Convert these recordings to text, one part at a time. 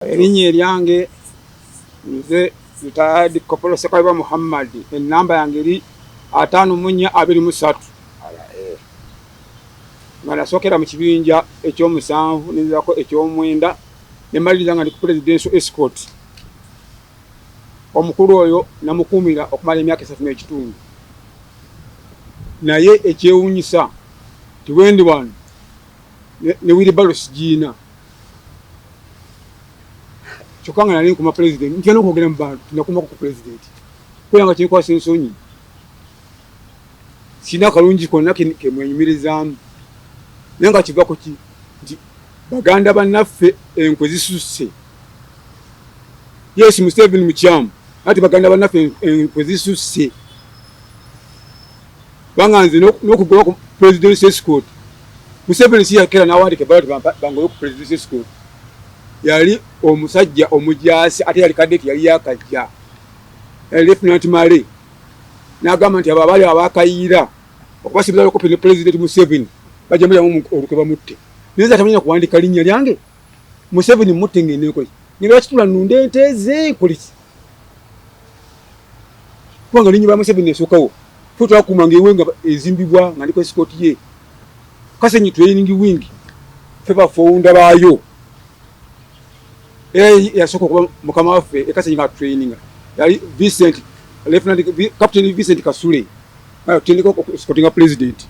Erinnya eryange nze retired Kopolo Ssekayuba Muhammad, enamba yange eri 5423. Nga nasookera mu kibinja ekyomusanvu nenzirako ekyomwenda ne maliriza nga ndi ku presidential escort. Omukulu oyo namukuumira okumala emyaka 3 n'ekitundu. Naye ekyewuunyisa ti wendi wano ne Wilbaro sigiina. Kyokka nga nali nkuma president ntyana okwogera mu bantu tinakuma ku president kubanga kinkwasa ensonyi sina akalungi konna kemwenyumirizaamu naye nga kiva ku ki nti baganda bannaffe enkwe zisusse. Yes, Museveni mukyamu ati baganda bannaffe enkwe zisusse banganze n'okuguma ku presidential escort. Museveni si yakera n'awandiika ebbala bangoye ku presidential escort. Yali omusajja omujaasi ate yali kadeti yali yakajja Lieutenant Male n'agamba nti abo abali abakayiira okubasibiza okupi ne President Museveni bajamulamu olukwe bamutte. Naye atamanya kuwandiika linnya lyange Museveni mutte ngende nkole ngenda bakitula nnunde ente ze koliki kubanga linnya lya Museveni esookawo ffe twakuumanga ewe nga ezimbibwa nga ndiko escort ye Kasenyi training wing ffe bafunda baayo. Yasooka okuba mukama waffe Kasenyi nga training yali Captain Vincent Kasule tendeko escortinga president.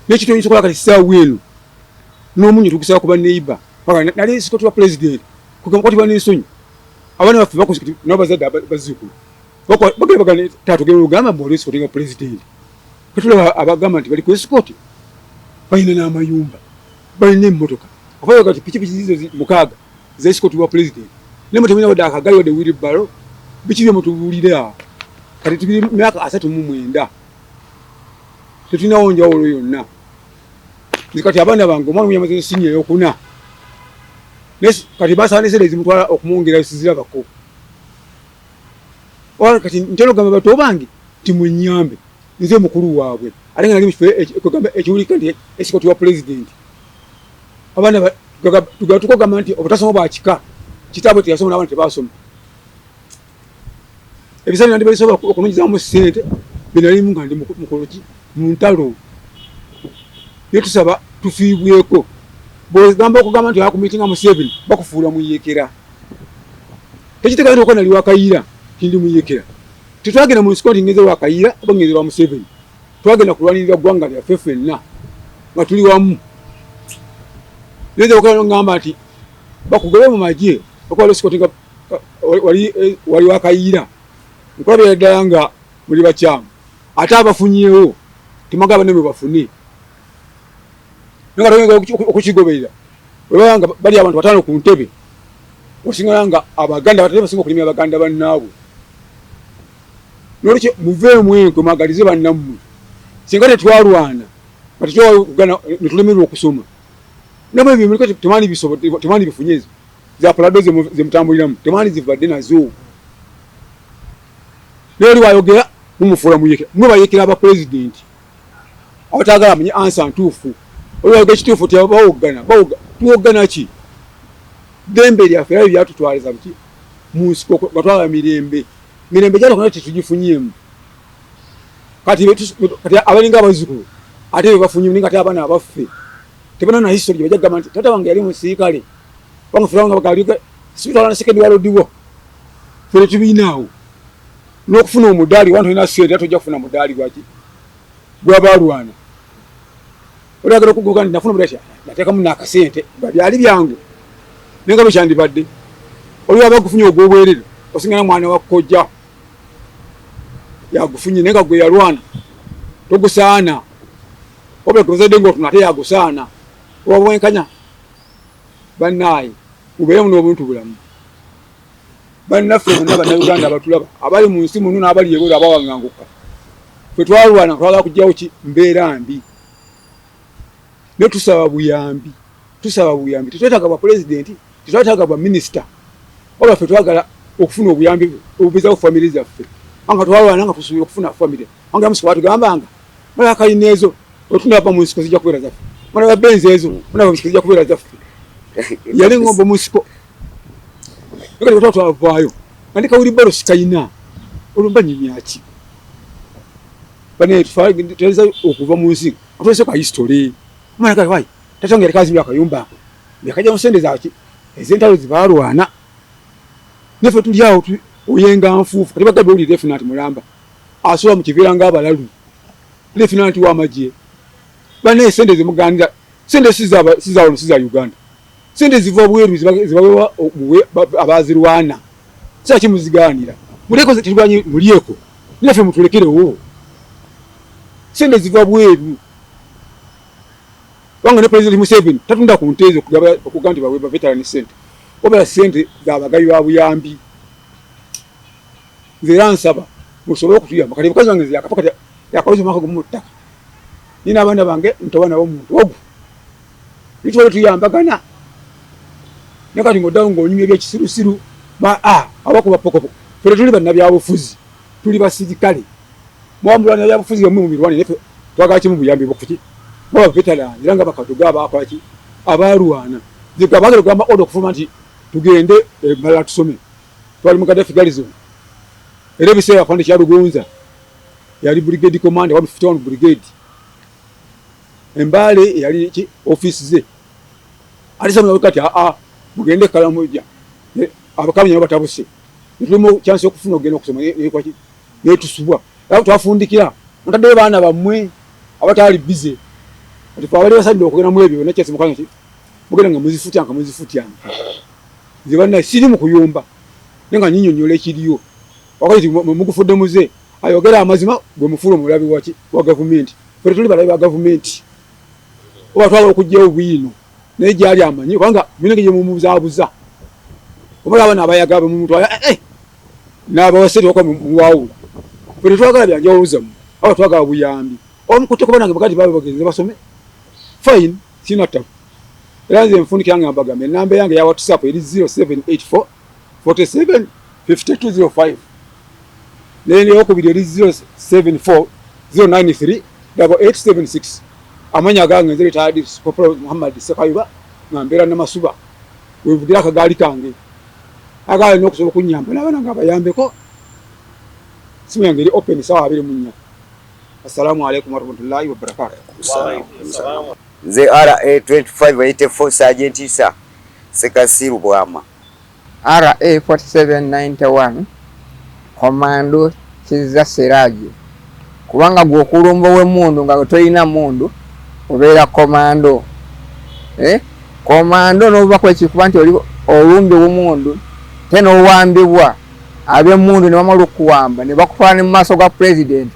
N'ekityo oyinza okukola kati ssaawa eno n'omunyo tugusaa kuba neighbor nali escort wa president kukwatibwa n'ensonyi abaana baffe bakoze n'abazadde bazzukulu bagenda taatugenda olugamba mbu oli escortinga president katulaba abagamba nti bali ku escort balina n'amayumba balina emmotoka ofayo kati pikipiki zizo mukaaga za escort wa president nemutemenya wadde akagali wadde Wilbaro biki bye mutubuulira kati tubiri myaka 39 tetulinawo njawulo yonna. Kati abaana bange omwana omuyamaze sinya eyokuna kati basaanise zimutwala okumwongera sizirabako kati ntera ogamba bato bange timunyambe nze mukulu waabwe ate nga nali mu kifo ekiwulika nti escort wa president. Abaana tukogamba nti obutasoma bwakika kitaabwe teyasoma n'abaana tebasoma ebisani nandi balisobola okunonyezaamu ssente benalimu nga ndi mukoloki mu ntalo. Naye tusaba tufiibweko bwegamba okugamba nti akumitinga Museveni bakufuula muyekera tekitegeeza nti okona ali wakayiira tindi muyekera. Tetwagenda mu escort ngeze wakayiira oba ngeze wa Museveni, twagenda kulwanirira ggwanga lyaffe ffenna nga tuli wamu. Neze okala ngamba nti bakugobe mu magye okwala escortinga wali wakayiira nkulabira ddala nga muli bakyamu ate abafunyeewo timagaba ne bwe bafune nga togenga okukigoberera webanga bali abantu 5 ku ntebe osingala nga abaganda batale basinga okulimira abaganda bannaabwe. Nolwekyo muveemu enkwe mwagalize bannammwe singa tetwalwana batekyogana netulemerwa okusoma namwe bimulika temani bisobo temani bifunyeze za parado ze mutambuliramu temani zivadde nazo lero wayogera mumufuula muyeke mwe bayekera aba president abatagala amenye answer ntuufu oyogera kituufu tebawogana tuwogana ki dembe lyaffe era byatutwaliza biki mu nsiko batwala mirembe gyalo kana tetugifunyemu kati abalinga abazzukulu ate bafunyemu ninga ate abaana abaffe tebana na history bajja gamba nti tata wange yali musirikale bamufula nga bagalika sibitala na second world war fere tubinaawo n'okufuna omudaali wantu ina sente atojja kufuna mudaali gwaki gwabalwana olagala okugoga nti nafuna mudaali nateekamu n'akasente byali byangu nenga bekyandibadde oli abagufunye ogw'obwerere osingana mwana wa kkojja yagufunye nenga gwe yalwana togusaana obula gozadde ng'otuna ate yagusaana wabwenkanya bannaayi mubeeremu n'obuntu bulamu bannaffe bonna bannayuganda abatulaba abali mu nsi muno n'abali ebweru abawanganguka ffe twalwana twagala kugyawo ki mbeera mbi ne tusaba buyambi tetwetaaga bwa pulezidenti tetwetaaga bwa minisita oba ffe twagala okufuna obuyambi obubizawo famire zaffe anga twalwana nga tusuubira okufuna famire anga musiko batugambanga malakalineezo otunaba mu nsiko zijja kubeera zaffe mwana wa benzi ezo mwana wa msikizija kubeera zaffe yali ngombo musiko kali watoto avaayo andika uli balo sikayina olumba nyinyaki bane tuweza okuva mu nsi atwese kwa history mwana kali wai tatongera kazi bya kayumba byakaja musende zaki ezentalo zibalwana nefe tuli awo oyenga nfufu kati bagabe uli definite mulamba asola mu kivira ngabalalu definite wa magie bane sende zimuganira sende siza Uganda sende ziva bweru zibawewa abazirwana sasa kimuziganira muleko zitibanye muliyeko nefe mutulekere wo sende ziva bweru wanga ne president Museveni tatunda ku ntezo okuganda bawe veteran center obala sente zabagayo abuyambi ziransaba musobola okutuyamba kali bukazi wange yakapakati yakaweza maka gumutta nina abana bange ntowana omuntu ogu litwale tuyambagana nakati ngodawo ngonyumye byekisirusiru abakuba pokopoko fere tuli banna byabufuzi tuli basirikale mwambulana byabufuzi bamwe mu mirwani nefe twagachi mu buyambi bokuti baba veteran iranga bakaduga abakwaki abarwana zikabagero gamba odo kufuma nti tugende mala tusome twali mu Gaddafi garrison erebise afande kyarugonza yali brigade commander wa 51 brigade embale yali ki office ze alisema wakati mugende kalamoja abakamenya batabuse ntumo chance okufuna ogenda okusoma kwaki netusubwa aho twafundikira ntadde bana bamwe abatali busy ati fawali basandi okugenda mu ebyo nekese mukanya ki mugenda nga muzifutyanga zibana siri mu kuyumba nenga nyinyonyole kiriyo wakati mugufudde muze ayogera amazima gwe mufulo mulabi waki wa government fere tuli balabi wa government obatwala okujja obwino nejali amanyi kwanga binenge je mumuzabuza obala abana abayaga mu muntu naba waseti okwa muwawula fere twagala byanja obuzamu aba twagala buyambi omukutte kubona ngabagati babe bagenze basome fine sina tafu eranze mfundi kyange ambagambe namba yange ya WhatsApp eri 0784 47 5205 nene okubiri eri 074 093 8876 amanya gange nzere tadi Kopro Muhammad Sekayuba ngambera namasuba wevugira akagali kange agali nokusobola kunyamba nabana ngabayambeko simu yange eri open sawa 2 munya. Assalamu alaikum warahmatullahi wabarakatuh. Nze RA 2584 Sergeant Isa Sekasiru Bwama. RA 4791 Commando Kiza Seraji. Kubanga gwokulumba we mundu nga toyina mundu obeera commando. Commando no bakwe kikubanti oli olumbe wumundu tena owambibwa abe mundu ne bamalu kuwamba ne bakufana mu maso ga president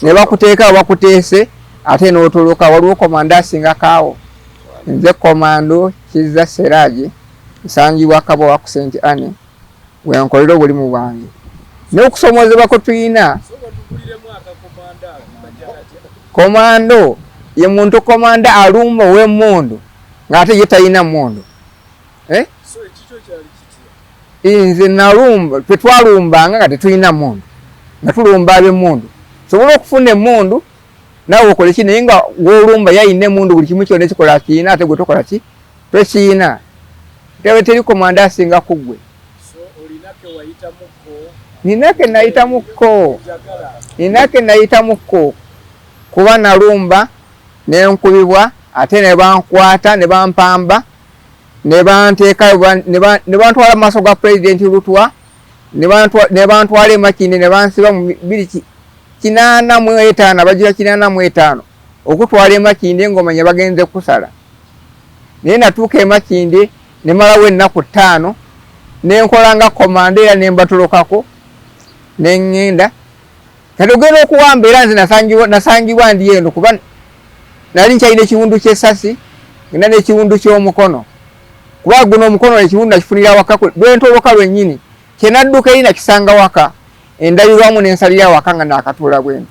ne bakuteeka bakuteese ate n'otoloka waliwo komanda asinga kaawo. Nze Commando Kiza Seraji nsangibwa Kabo wa St. Anne wenkolera obulimu bwange n'okusomozebwa ko tuyina. Commando ye muntu komanda alumba we mundu ngate yetayina mundu so ekicho kyali kitia inze nalumba petwalumba nga tetuyina mundu natulumba abe mundu sobola okufuna mundu nawo okole kine nga wolumba yayine mundu buli kimu kyone kikola kina ate gwe tokola ki twekina tewe teri komanda asinga kugwe. So olinake wayita mukko ninake naita mukko kuba nalumba nenkubibwa ate ne bankwata ne bampamba ne banteeka ne bantwala maso ga president Lutwa ne bantwala Makinde ne bansiba mu 285 abajira 85 okutwala Makinde ngomanya bagenze kusala ne natuuka Makinde ne malawe ennaku 5 ne nkolanga komandera ne mbatulokako ne ngenda katogera okuwamba era nze nasangibwa ndi eno kuba nali nkyalina ekiwundu ky'essasi ngenda n'ekiwundu ky'omukono kuba guno omukono ekiwundu nakifunira waka lwentoloka lwennyini kyenadduka eri nakisanga waka endabirwamu n'ensalira waka nga naakatuula bwenti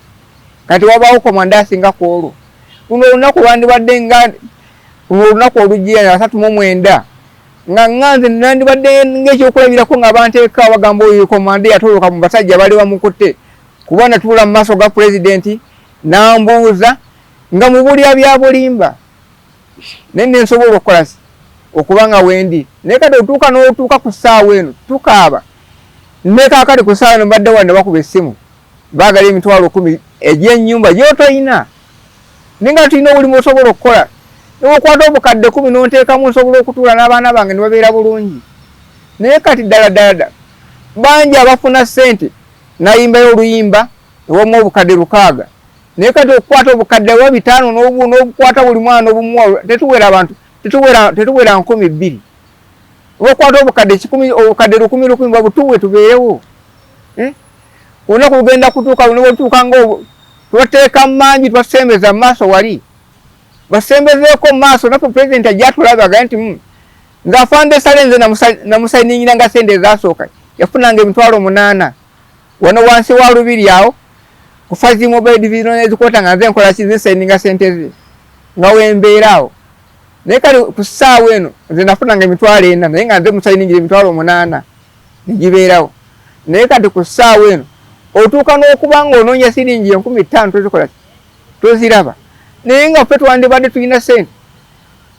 kati wabaawo komanda asinga ku olwo luno olunaku lwandibadde nga olunaku oluggira 39 nga nganze nandibadde ng'ekyokulabirako nga banteeka bagamba oyo komanda yatoloka mu basajja bali bamukutte kuba natuula mu maaso ga president nambuuza nga mubulya bya bulimba nenne nsobola okukola okubanga wendi naye kati otuuka n'otuuka ku ssaawa eno tukaaba ne kaakati ku ssaawa eno mbadde wadde bakuba essimu baagala emitwalo 10 egy'ennyumba gy'otoyina naye nga tulina obulimu osobola okukola newokwata obukadde 10 n'onteekamu nsobola okutuula n'abaana bange ne babeera bulungi naye kati ddala bangi abafuna ssente nayimbayo oluyimba ewomwa obukadde 600 naye kati okukwata obukadde 5 n'obukwata buli mwana obumuwa tetuwera abantu tetuwera 2,000 obukwata obukadde 10 babutuwe tubeerewo olunaku lugenda kutuuka luno bwetuuka nga tubateeka mangi twasembeza mu maaso wali basembezeeko mu maaso naffe pulezidenti ajatulabaga nti nze afande sale nze namusayiningira sente ezasooka yafunanga emitwalo 8 wano wansi wa lubiri awo ku Fazi Mobile Division ezikota nga nze nkola kizisayininga sente ze nga wembeera awo naye kati ku ssaawa eno nze nafunanga emitwalo 4 naye nga nze musayiningira emitwalo 8 negibeerawo naye kati ku ssaawa eno otuuka n'okuba nga onoonya siringi 15,000 tozikola toziraba naye nga ffe twandibadde tulina sente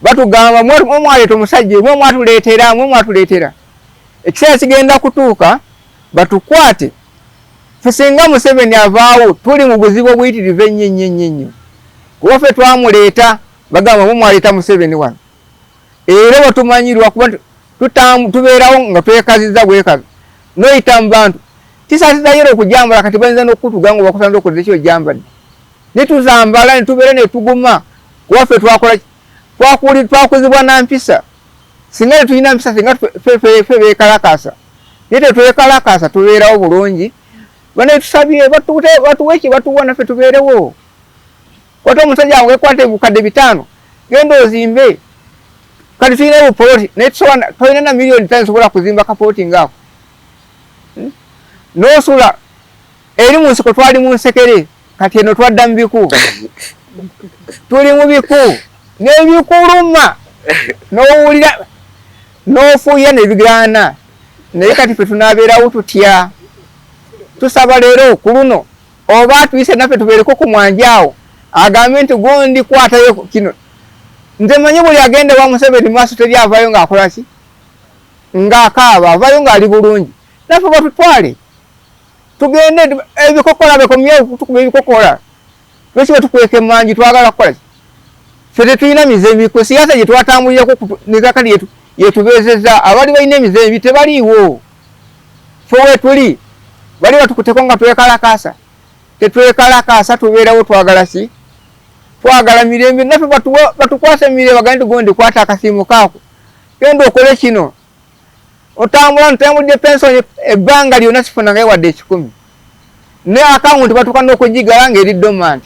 batugamba mwe mwaleeta omusajja mwe mwatuleetera ekiseera kigenda kutuuka batukwate ffe singa Museveni avaawo tuli mu buzibu obuyitirivu ennyo kuba ffe twamuleeta bagamba mwe mwaleeta Museveni wano era batumanyirwa kuba tubeerawo nga twekaziza bwekazi noyita mu bantu tisaasizayera okujambala kati bayinza n'okutuga nga bakusanza okoze ekyo ojambadde netuzambala netubeera netuguma kuba ffe twakuzibwa na mpisa singa tetulina mpisa singa ffe bekalakasa naye tetwekalakasa tubeerawo bulungi bane tusabye batuwe ki batuwa naffe tubeerewo kwata omusajja wange kwata ebukadde 5 genda ozimbe kati tulina obupoloti naye tolina na miliyoni 5 sobola kuzimba kapoloti ngaako n'osula eri mu nsiko twali mu nsekere kati eno twadda mu biku tuli mu biku n'ebikuluma n'owulira n'ofuuya nebigaana naye kati ffe tunaabeerawo tutya tusaba leero ku luno oba atuyise naffe tubeereko ku mwanjaawo agambe nti gundi kwatayo kino nze manyi buli agende wa Museveni maaso teri avaayo ng'akola ki ng'akaaba avaayo ng'ali bulungi naffe batutwale tugende ebikokola bekomyewo tukuba ebikokola lwaki batukweka emanji twagala kukola ki ffe tetulina mizembi ku siyaasa gye twatambulirako nekakali yetubeezezza abali balina emizembi tebaliiwo ffe wetuli bali batukuteko nga twekalakasa tetwekalakasa tubeerawo twagala ki twagala mirembe naffe batukwasa mirembe bagandi gondi kwata akasimu kaako genda okole kino otambula ntambulidde pensoni ebbanga lyonna sifunangayo wadde 10 ne akawunti batuuka n'okugigala ng'eri dormant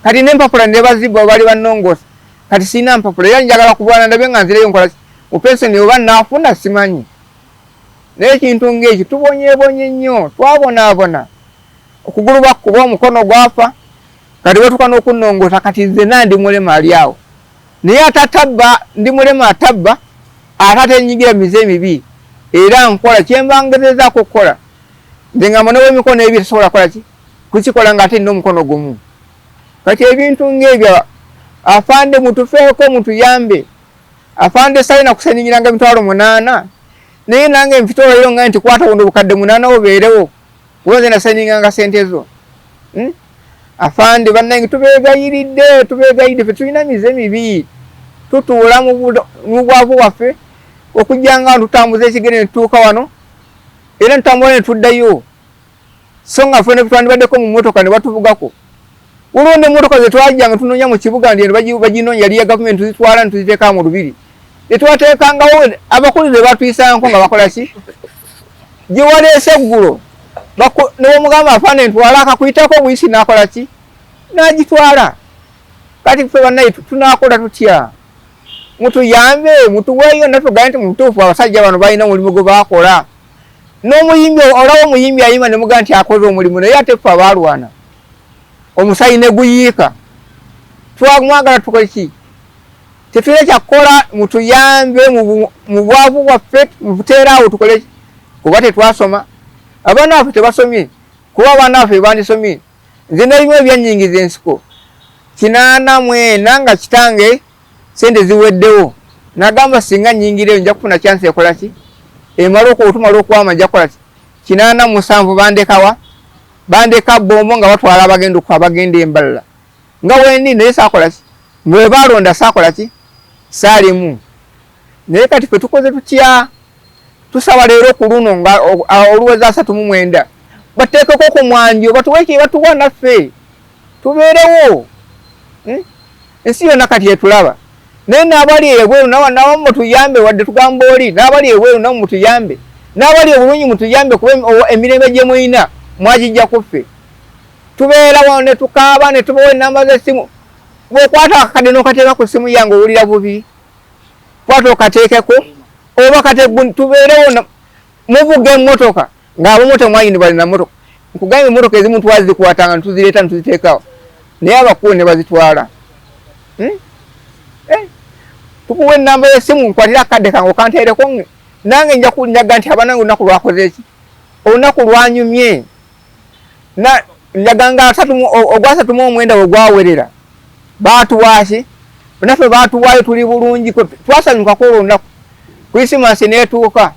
kati n'empapula ne bazibba bali bannongoosa kati sina mpapula era njagala kubwana ndabe nga nzireyo nkola mu pensoni oba naafuna simanyi naye ekintu ng'ekyo tubonyeebonye nnyo twabonaabona okugulu bakuba omukono gwafa kati batuuka n'okunnongoosa kati nze nandi mulema ali awo naye atatabba ndi mulema atabba ate enyigira mize emibi era nkola kyembangezezaako okukola nze nga mwana w'emikono ebiri tasobola kola ki kukikola ng'ate nina omukono gumu kati ebintu ng'ebyo afande mutufeeko mutuyambe afande salina kusenyinyiranga emitwalo 8 naye nange mpitolayo nga nti kwata buno obukadde 8 obeerewo kuba nze nasenyinganga sente zo afande bannange tubeegayiridde ffe tulina mize emibi tutuula mu bwavu waffe okujja nga tutambuza ekigere ne tutuuka wano era ntambula ne tuddayo so nga ffe ne twandibaddeko mu mmotoka ne batuvugako ulonde emmotoka ze twajjanga tunoonya mu kibuga ndi baginoonya yali ya gavumenti tuzitwala ne tuziteeka mu lubiri netwateekangawo abakulize batwisanko nga bakola ki gye waleese eggulo ne bamugamba afaana ntwala akakuyitako obuyisi n'akola ki n'agitwala kati ffe bannaye tunaakola tutya mutuyambe mutuweeyo naffe gaa nti mutuufu abasajja bano balina omulimu gwe baakola n'omuyimbi olaba omuyimbi ayima ne mugaa nti akoze omulimu naye ate ffe abaalwana omusayi ne guyiika twamwagala tukole ki tetulina kyakukola mutuyambe mu bwavu bwaffe mubuteeraawo tukole ki kuba tetwasoma abaana baffe tebasomye kuba abaana baffe bandisomye nze nalimu ebyanyingiza ensiko 84 nga kitange sente ziweddewo nagamba singa nyingire nja kufuna chance ekola ki emaloko otumala okwama nja kola ki 87 bandekawa bandeka bombo nga batwala abagenda kwa bagenda emballa nga wendi naye sakola ki mwe balonda sakola ki salimu naye kati fe tukoze tutya tusaba leero ku luno nga oluweza 39 bateekeko ku mwanjo batuweke batuwa naffe tubeerewo ensi yonna kati etulaba naye n'abali ebweru nawo mutuyambe wadde tugamba oli n'abali ebweru nawo mutuyambe n'abali obulungi mutuyambe kuba emirembe gye muyina mwagijja kuffe tubeerawo ne tukaaba ne tubawa ennamba z'essimu bw'okwata akakadde n'okateeka ku ssimu yange owulira bubi kwata okateekeko oba kate tubeerewo muvuga emmotoka ng'abamu temwayini bali na mmotoka nkugamba emmotoka ezimu twazikwatanga netuzireeta netuziteekawo naye abakulu ne bazitwala tukuwa ennamba y'essimu nkwatira akadde kange okanteereko nange nja kunyaga nti abanange olunaku lwakoze eki olunaku lwanyumye njaganga ogwa 39 we gwawerera baatuwaaki naffe baatuwaayo tuli bulungi twasanyukako olunaku krisimansi neetuuka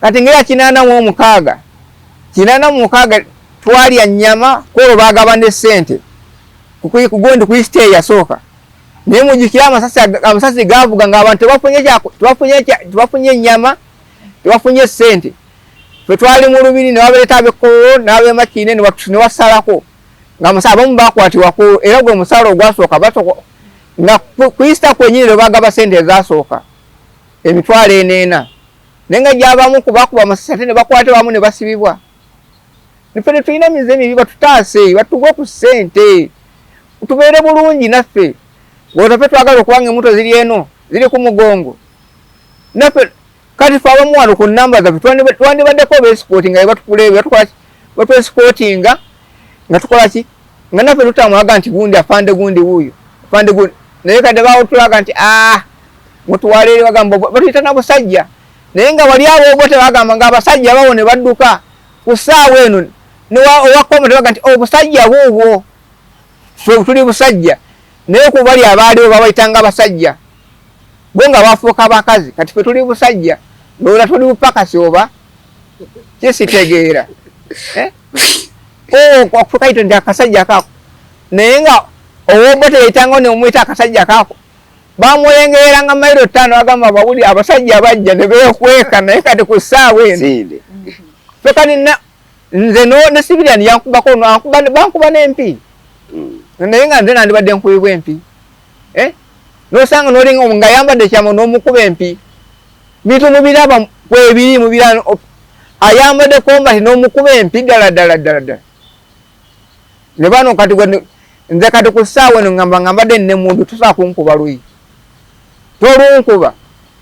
kati ngeya 86 twalya nnyama kwolwo baagaba ne ssente kugondi ku isite eyasooka naye mujjukire amasasi gaavuga ng'abantu tebafunye ennyama tebafunye ssente fe twali mu lubiri ne babeeta ab'ekkololo n'ab'emakine ne basalako ng'abamu baakwatibwako era gwe musaala ogwasooka nga ku isita kwenyini lwe baagaba ssente ezasooka emitwalo 40 naye nga gy'abamu kubakuba amasasi ate ne bakwata wamu ne basibibwa niffe ne tulina emize emibi batutaase batugwe ku ssente tubeere bulungi naffe ng'otaffe twagala okubanga embuto ziri eno ziri ku mugongo naffe kati fe abamu wano ku nnamba zaffe twandibaddeko beesipootinga batwesikootinga nga tukola ki nga naffe tutamulaga nti gundi afande gundi wuuyo afande gundi naye kadde baawotulaga nti mutuwala eri bagamba batuyita na busajja naye nga wali abo obote bagamba ng'abasajja bawo ne badduka ku ssaawa eno owakoma tebaga nti obusajja buubwo tuli busajja naye ku bali abaaliwo babayitanga abasajja bo nga bafuuka bakazi kati fe tuli busajja ndowooza tuli bupakasi oba kyesitegeera kaito nti akasajja kaako naye nga owobote yayitanga nemumwita akasajja kaako bamweyengereranga mayiro 5 agamba bawuli abasajja bajja ne beekweka naye kati ku ssaawa eno fe kati nze ne sibiliyani yankubako bankuba n'empi naye nga nze nandibadde nkubibwa empi nosanga nolinga nga yambadde kyama n'omukuba empi bintu mubiraba kwebiri mubira ayambadde kombati n'omukuba empi ddala ne bano kati nze kati ku ssaawa eno ngambadde nnemundu tusobola kunkuba luyi tolunkuba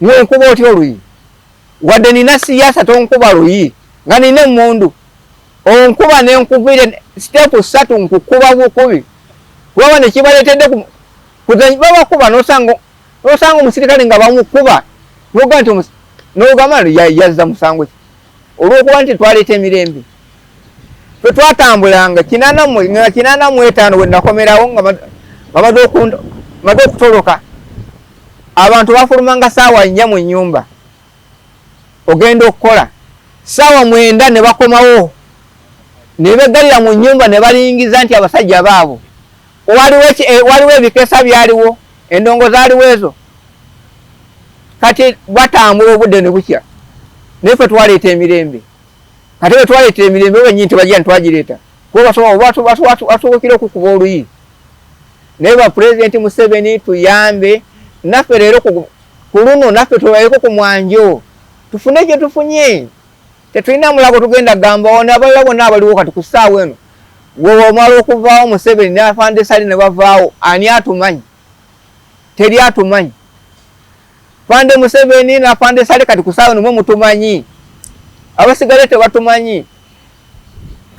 nonkuba otya oluyi wadde nina siyasa tonkuba luyi nga nina emundu onkuba nenkubire step 3 nkukuba bukubi kuba nekibaleetedde babakuba nosanga omusirikale nga bamukuba nogamba yazza musango ki olwokuba nti twaleeta emirembe fe twatambulanga 85 we nakomerawo nga bamaze okutoloka abantu bafulumanga ssaawa 4 mu nnyumba ogenda okukola ssaawa 9 ne bakomawo ne beggalira mu nnyumba ne balingiza nti abasajja baabo waliwo ebikeesa byaliwo endongo zaaliwo ezo kati batambula obudde ne bukya naye fe twaleeta emirembe kati bwe twaleeta emirembe wenyini tebajja ntwagireeta kuba basobokire okukuba oluyi naye bapulezidenti Museveni tuyambe naffe leero ku luno naffe tubaleko ku mwanjo tufune gye tufunye tetulina mulago tugenda gambawo nabalala bonna abaliwo kati ku ssaawa eno gwe omala okuvaawo Museveni n'afande Sali ne bavaawo ani atumanyi teri atumanyi fande Museveni n'afande Sali kati ku ssaawa eno mwe mutumanyi abasigale tebatumanyi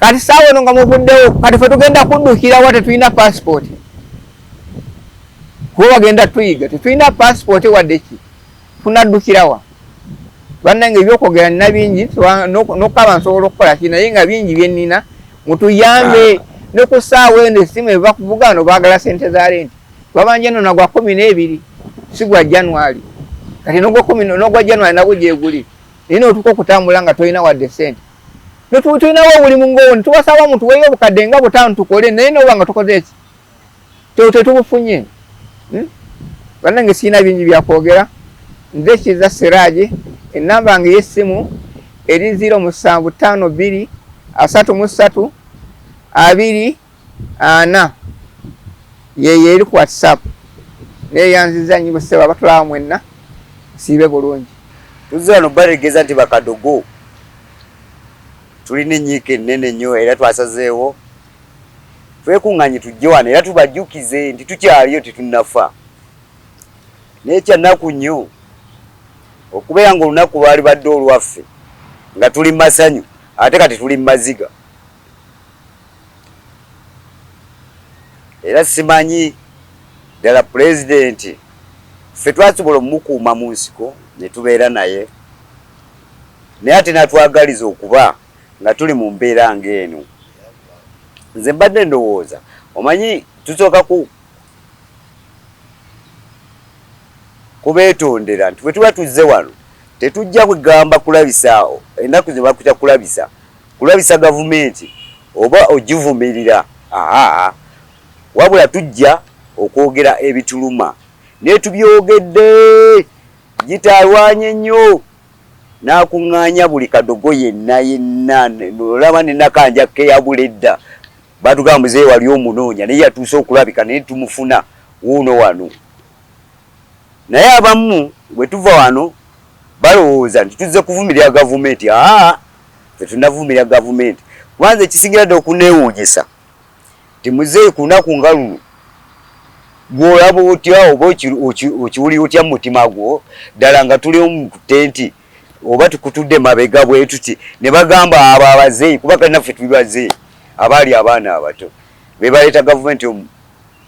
kati ssaawa eno nga muvuddewo kati fe tugenda kuddukirawa tetulina passport kuba bagenda tuyiga tetulina passport wadde ki tunaddukirawa bannange ebyokwogera nina bingi nokukaba nsobola okukola ki naye nga bingi byennina mutuyambe ne ku ssaawa eno essimu ebakuvuga no baagala ssente za lenti babanja eno nagwa 12 si gwa January kati nogwa 10 nogwa January nagwo gyeguli nina otuko kutambula nga toyina wadde sente netulina wa buli mungooni tubasaba muntu weyo obukadde nga butaano tukole naye noba nga tukoze eki tetubufunye bannange siina bingi byakwogera nze Kiza Siraji enamba yange y'essimu eri 0752 33 24 yeyo eri ku WhatsApp neyanziza nyibo seba batulaba mwenna sibe bulungi tuzze wano bategeeza nti bakadogo tulina enyiike ennene nnyo era twasazeewo twekuŋŋanye tujje wano era tubajjukize nti tukyaliyo tetunnafa naye kyannaku nnyo okubeera ng'olunaku lwali badde olwaffe nga tuli masanyu ate kati tuli maziga era simanyi ddala pulezidenti ffe twasobola omukuuma mu nsiko ne tubeera naye naye ate natwagaliza okuba nga tuli mu mbeera ng'eno nze mbadde ndowooza omanyi tusooka kubeetondera nti bwe tuba tuzze wano tetujja kugamba kulabisa ennaku ze bakuta kulabisa gavumenti oba ogivumirira wabula tujja okwogera ebituluma naye tubyogedde gitalwanye nnyo n'akuŋŋaanya buli kadogo yenna olaba ne Nakanja keyabula edda batugamba muzeeyi wali omunoonya naye yatuuse okulabika naye tumufuna wuuno wano naye abamu bwe tuva wano balowooza nti tuzze kuvumirira gavumenti tetunavumirira gavumenti kubanza ekisigiradde okuneewuunyisa ti muzeeyi ku lunaku nga luno gw'olaba otya oba okiwulira otya mu mutima gwo ddala nga tuli mu tenti oba tukutudde mabega bwe tuti ne bagamba abo abazeeyi kuba kali naffe tuli bazeeyi abaali abaana abato be baleeta gavumenti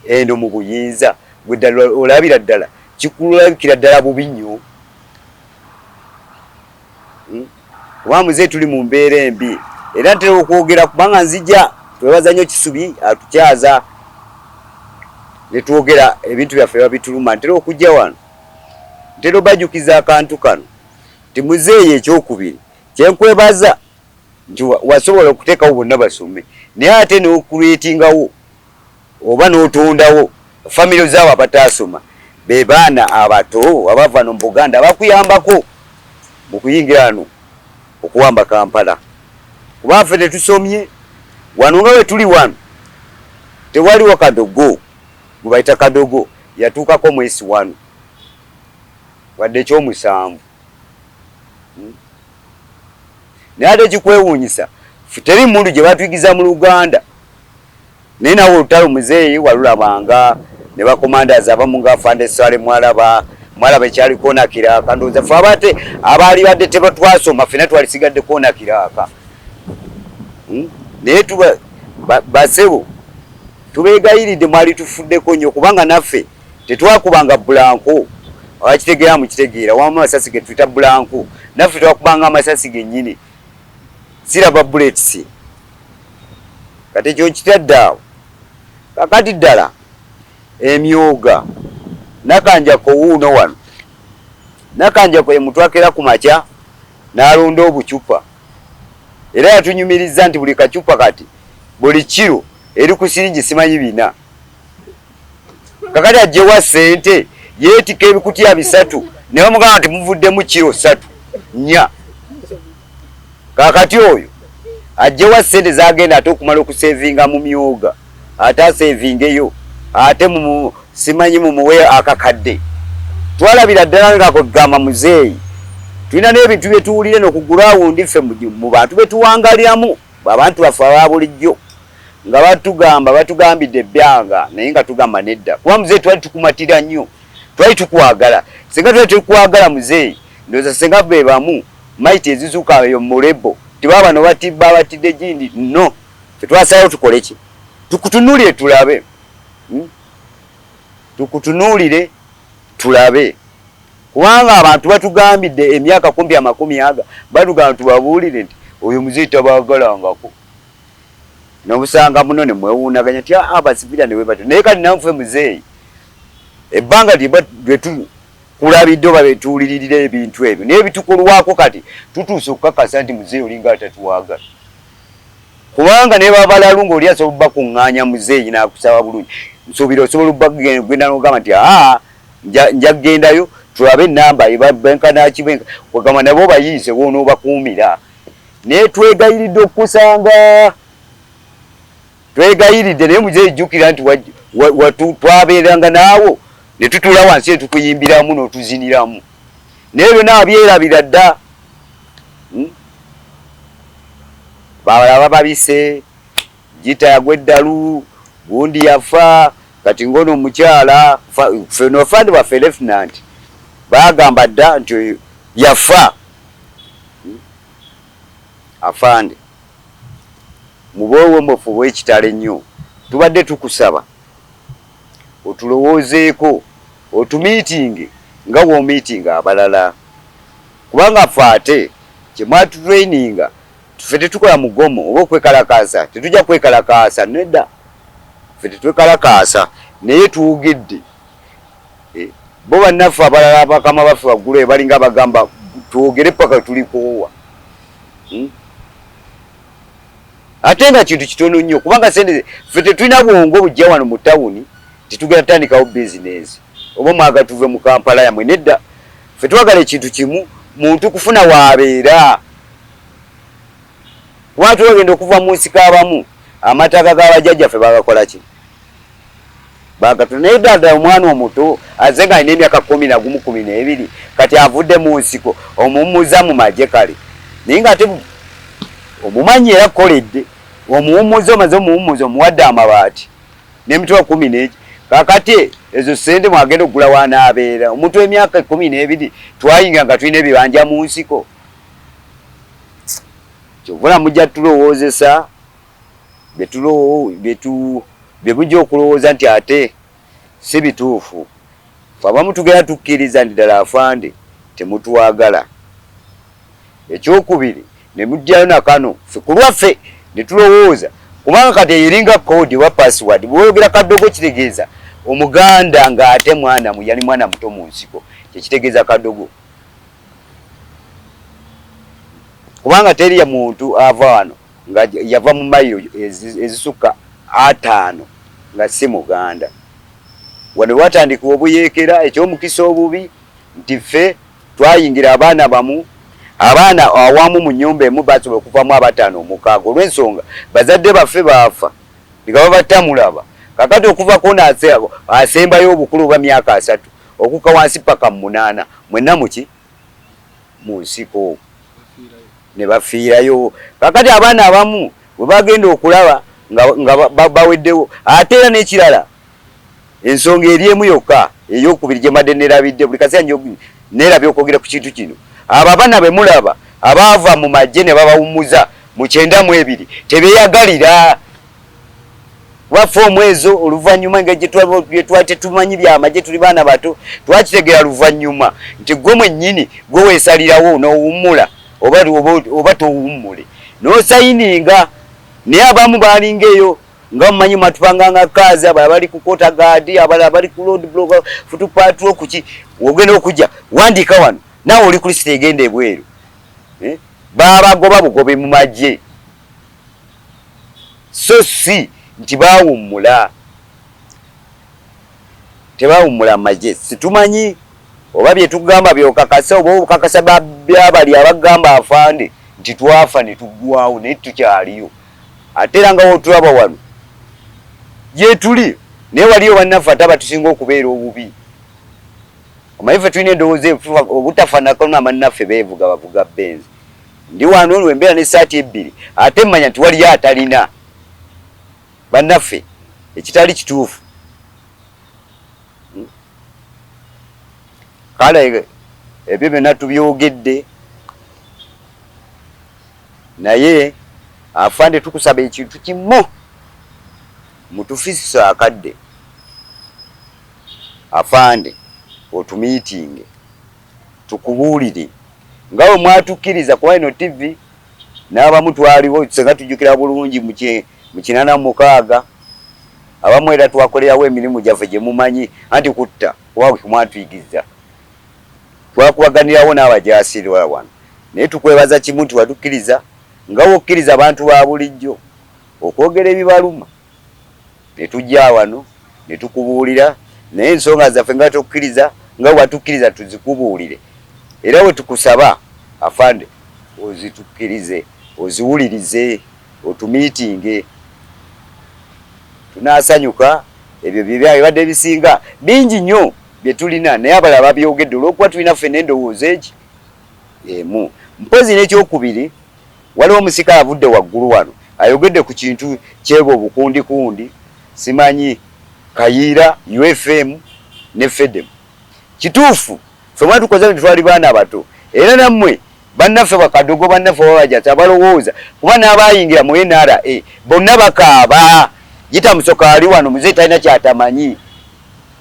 endo mu buyinza gwe ddala olabira ddala kikulabikira ddala bubi nnyo kuba muzeeyi tuli mu mbeera embi era ntera okwogera kubanga nzija twebaza nnyo Kisubi atukyaza ne twogera ebintu byaffe babituluma ntera okujja wano ntera obajjukiza akantu kano nti muzeeyi ekyokubiri kyenkwebaza nti wasobola okuteekawo bonna basome naye ate n'okuleetingawo oba n'otondawo famire zaabo abataasoma be baana abato abava no mu Buganda bakuyambako mu kuyingira wano okuwamba Kampala kuba ffe tetusomye wano nga we tuli wano tewaliwo kadogo gwe bayita kadogo yatuukako mwezi wano wadde ekyomusanvu naye ate ekikwewuunyisa ffe teri mundu gye batuyigiza mu Luganda naye nawe olutalo muzeeyi walulabanga ne bakomandazi abamu nga Afande Sale mwalaba ekyali koona kiraaka ndowooza ffe abate abaali badde tebatwasoma ffena twalisigadde koona kiraaka naye basebo tubeegayiridde mwali tufuddeko nnyo kubanga naffe tetwakubanga bulanko wakitegeera mukitegeera wamu amasasi ge tuyita bulanko naffe twakubanga amasasi gennyini siraba bullets kati ekyo nkitadde awo kakati ddala emyoga Nakanjako wuuno wano Nakanjako ye mutwakera ku makya n'alonda obucupa era yatunyumiriza nti buli kacupa kati buli kiro eri ku siringi simanyi bina kakati ajjewa ssente yeetika ebikutiya 3 ne bamugamba nti muvuddemu kiro 3 4 kakati oyo ajjewa ssente zagenda ate okumala okusevinga mu myoga ate asevingeyo ate simanyi mumuwe akakadde twalabira ddala nga kugamba muzeeyi tulina n'ebintu bye tuwulire n'okugula awundi ffe mu bantu be tuwangaliramu abantu baffe aba bulijjo nga batugambidde ebyanga naye nga tugamba nedda kuba muzeeyi twali tukumatira nnyo twali tukwagala singa twali tukwagala muzeeyi ndowooza singa be bamu maiti ezizuuka eyo mulebo tibaba bano batibba abatidde gindi no tetwasalawo tukole ki tukutunuulire tulabe tukutunuulire tulabe kubanga abantu batugambidde emyaka 10 batugamba tubabuulire nti oyo muzeeyi tabaagalangako n'obusanga muno ne mwewuunaganya nti abasibira ne webato naye kati nanfe muzeeyi ebbanga bakulabidde babetuulirira ebintu ebyo naye bitukolwako kati tutuuse okukakasa nti muzeeyi olinga atatuwagala kubanga ne babalalu ng'oli asobola bakuŋŋaanya muzeeyi n'akusaba bulungi nsuubira osobola okugenda n'ogamba nti nja kugendayo tulabe enamba ebabenkanakibwenka wagamba nabo bayiise woonoobakuumira naye twegayiridde okukusanga twegayiridde naye muzeeyi jjukira nti twabeeranga naawo ne tutuula wansi ne tukuyimbiramu n'otuziniramu naye byonna wabyerabira dda balaba babise gita yagwa eddalu gundi yafa kati ngono omukyala feno fandi waffe lieutenant bagamba dda nti yafa afande mubwewe mwefu bwekitale nnyo tubadde tukusaba otulowoozeeko otumiitinge nga woomiitinga abalala kubanga ffe ate kyemwatutraininga ffe tetukola mugomo oba okwekalakaasa tetujja kwekalakaasa nedda ffe tetwekalakaasa naye tuwugidde bo bannaffe abalala abakama baffe waggulu balinga bagamba twogere paka tulikoowa ate nga kintu kitono nnyo kubanga sente ffe tetulina bwongo bujja wano mu tawuni titugenda tutandikawo bizinesi oba mwaga tuve mu Kampala yamwe nedda ffe twagala ekintu kimu muntu kufuna waabeera kuba twagenda okuva mu nsiko abamu amataka g'abajjajjaffe bagakola ki bagatuna naye ddala omwana omuto aze nga alina emyaka 11 12 kati avudde mu nsiko omuwummuza mu magye kale naye nga ate omumanyi era koledde omuwummuza omaze omuwummuza omuwadde amabaati n'emitwe 10 kakati ezo sente mwagenda okugula wanaabeera omuntu w'emyaka 12 twayinga nga tulina ebibanja mu nsiko kyovula mujja tulowoozesa bye mujja okulowooza nti ate si bituufu fe abamu tugenda tukkiriza nti ddala afande temutwagala ekyokubiri ne mujjayo nakano ffe ku lwaffe ne tulowooza kubanga kati eyiringa kodi wa password bw'oyogera kaddogo kitegeeza omuganda ng'ate yali mwana muto mu nsiko kyekitegeeza kaddogo kubanga teri ya muntu ava wano nga yava mu mayiro ezisukka 5 nga si muganda wano watandika obuyeekera ekyomukisa obubi nti ffe twayingira abaana bamu abaana awamu mu nnyumba emu basobola okuvamu 5 omukaaga olw'ensonga bazadde baffe baafa nga babatamulaba kakati okuvako asembayo obukulu bwa myaka 3 okuka wansi paka 8 mwenna muki mu nsiko ne bafiirayo kakati abaana abamu bwe bagenda okulaba nga baweddewo ate era n'ekirala ensonga eri emu yokka ey'okubiri gye mbadde neerabidde buli kaseera neerabye okwogera ku kintu kino abo abaana be mulaba abaava mu magye ne babawummuza mu 92 tebeeyagalira waffe omwezo oluvannyuma engeri gye tetumanyi byamagye tuli baana bato twakitegeera luvannyuma nti gwe mwennyini gwe weesalirawo n'owummula oba towummule n'osayininga naye abamu baalinga eyo nga mumanyi matupanganga kaazi abalala bali ku kota gaadi abalala bali ku road block futupaatwo kuki ogenda okujja wandiika wano naawe oli kulisita egenda ebweru baabagoba bugobe mu magye so si nti baawummula tebaawummula magye situmanyi oba bye tugamba byokakasa oba obukakasa byabali abagamba afande nti twafa ne tuggwawo naye tukyaliyo ate era nga wotulaba wano gye tuli naye waliyo bannaffe ate abatusinga okubeera obubi omanyi ffe tulina endowooza obutafanako n'amannaffe beevuga bavuga benzi ndi wano lwembeera n'essaati 2 ate mmanya nti waliyo atalina bannaffe ekitali kituufu kale ebyo byonna tubyogedde naye afande tukusaba ekintu kimu mutufisa akadde afande otumiitinge tukubuulire nga bwe mwatukkiriza kuba ino TV n'abamu twaliwo senga tujjukira bulungi mu 86 abamu era twakolerawo emirimu gyaffe gye mumanyi anti kutta kuba bwe mwatuyigiza twakubaganirawo n'abajaasi wano naye tukwebaza kimu nti watukkiriza nga wokkiriza abantu ba bulijjo okwogera ebibaluma ne tujja wano ne tukubuulira naye ensonga zaffe nga tukkiriza nga watukkiriza tuzikubuulire era we tukusaba afande ozitukkirize oziwulirize otumiitinge tunaasanyuka ebyo byebadde bisinga bingi nnyo bye tulina naye abalala babyogedde olw'okuba tulina ffenna endowooza eki emu mpozi n'ekyokubiri waliwo omusika avudde waggulu wano ayogedde ku kintu kyebo obukundikundi simanyi kayiira UFM ne FEDEM kituufu ffe mwana tukoze twali baana bato era nammwe bannaffe bakadogo bannaffe babajata balowooza kuba n'abayingira mu NRA bonna bakaaba yita musoka ali wano muze talina kyatamanyi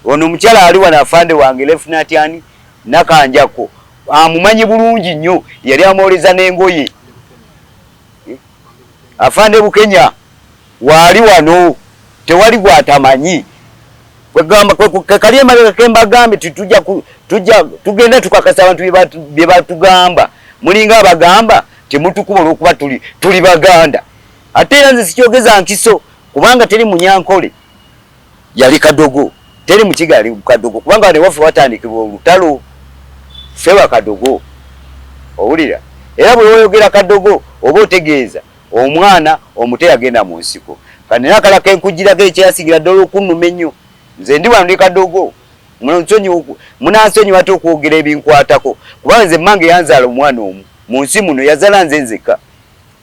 ono omukyala ali wano afande wange Lieutenant ani Nakanjako amumanyi bulungi nnyo yali amwoleza n'engoye afande Bukenya wali wano tewali gwatamanyi kwegamba kali emabega kembagambe tugenda tukakasa abantu bye batugamba mulinga abagamba temutukuba olw'okuba tuli baganda ate era nze sikyogeza nkiso kubanga teri munyankole yali kadogo teri mukiga yali kadogo kubanga ne waffe watandikibwa olutalo ffe bakadogo owulira era bwe woyogera kadogo oba otegeeza omwana omute yagenda mu nsiko kandi nakala kenkujirako ekyasingira ddala okunnuma ennyo nze ndi wano ndi kadogo munansonyi wate okwogera ebinkwatako kubanga nze mmange yanzaala omwana omu mu nsi muno yazala nze nzekka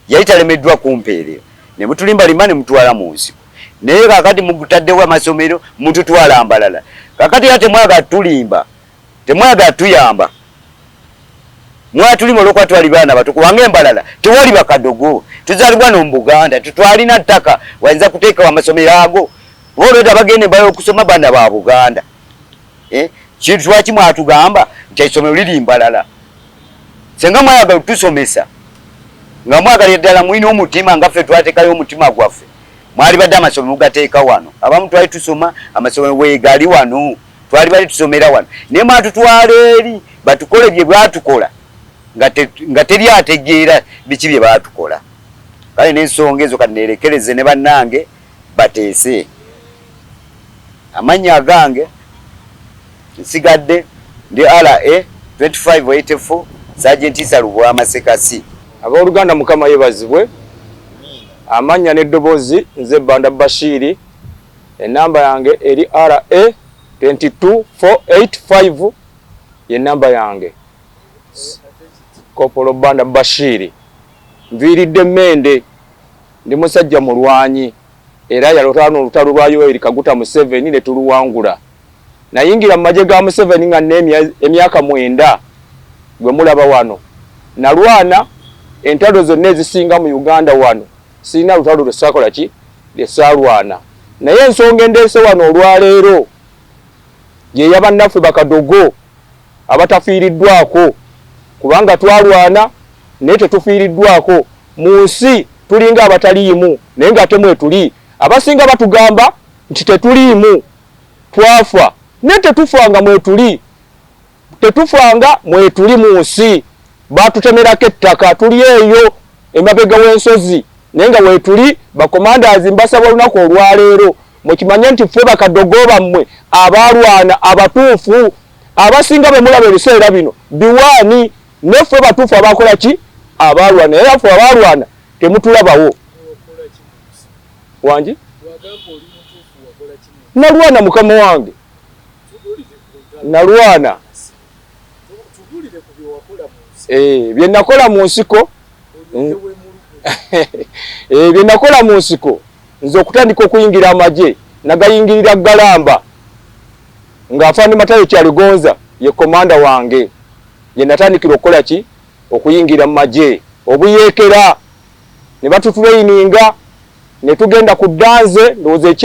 yali talemeddwa kumpeerera ne mutulimbalima ne mutwala mu nsiko naye kakati mugutaddewo amasomero mututwala mbalala kakati era temwagala tulimba temwagala tuyamba mwatulima olwokuba twali baana bato kubanga embalala tewali bakadogo tuzaalibwa no mu Buganda tutwalina ttaka wayinza kuteekawo amasomero ago olweda bagende mbala okusoma baana ba Buganda kintu lwaki mwatugamba nti essomero liri mbalala senga mwayagala tusomesa nga mwagala ddala mwina omutima nga ffe twateekayo omutima gwaffe mwali badde amasomero mugateeka wano abamu twali tusoma amasomero weegali wano twali bali tusomera wano naye mwatutwala eri batukole bye batukola nga teri ategeera biki bye batukola kale n'ensonga ezo kati neerekereze ne bannange bateese amannya agange nsigadde ndi RA 2584 Sergeant Salubwa Masekasi abooluganda mukama yebazibwe amanya n'eddoboozi nze Banda Bashiri enamba yange eri RA 22485 ye namba yange Kopolo Banda Bashiri nviiridde Mende ndi musajja mulwanyi era yalotano olutalo lwa Yoweri Kaguta Museveni ne tuluwangula nayingira mu maje ga Museveni nga emyaka 9 gwe mulaba wano nalwana entalo zonna ezisinga mu Uganda wano sina lutalo lwesakola ki lesalwana naye ensonga endeese wano olwaleero ye yabannaffe bakadogo abatafiiriddwako kubanga twalwana naye tetufiiriddwako mu nsi tulinga abataliimu naye nga temwe tuli abasinga batugamba nti tetuliimu twafa naye tetufanga mwetuli mu nsi batutemerako ettaka tuli eyo emabega w'ensozi naye nga weetuli bakomandazi mbasaba olunaku olwaleero mukimanye nti ffe bakadogo bammwe abalwana abatuufu abasinga be mulaba ebiseera bino biwaani neffe batuufu abakola ki abalwana era ffe abalwana temutulabawo wangi nalwana mukama wange nalwana bye nakola mu nsiko bye nakola mu nsiko nze okutandika okuyingira amagye nagayingirira Galamba ng'afaani Matayo Kyaligonza ye komanda wange ye natandikira okukola ki okuyingira mu magye obuyeekera ne batutulaininga ne tugenda ku Danze ndowooza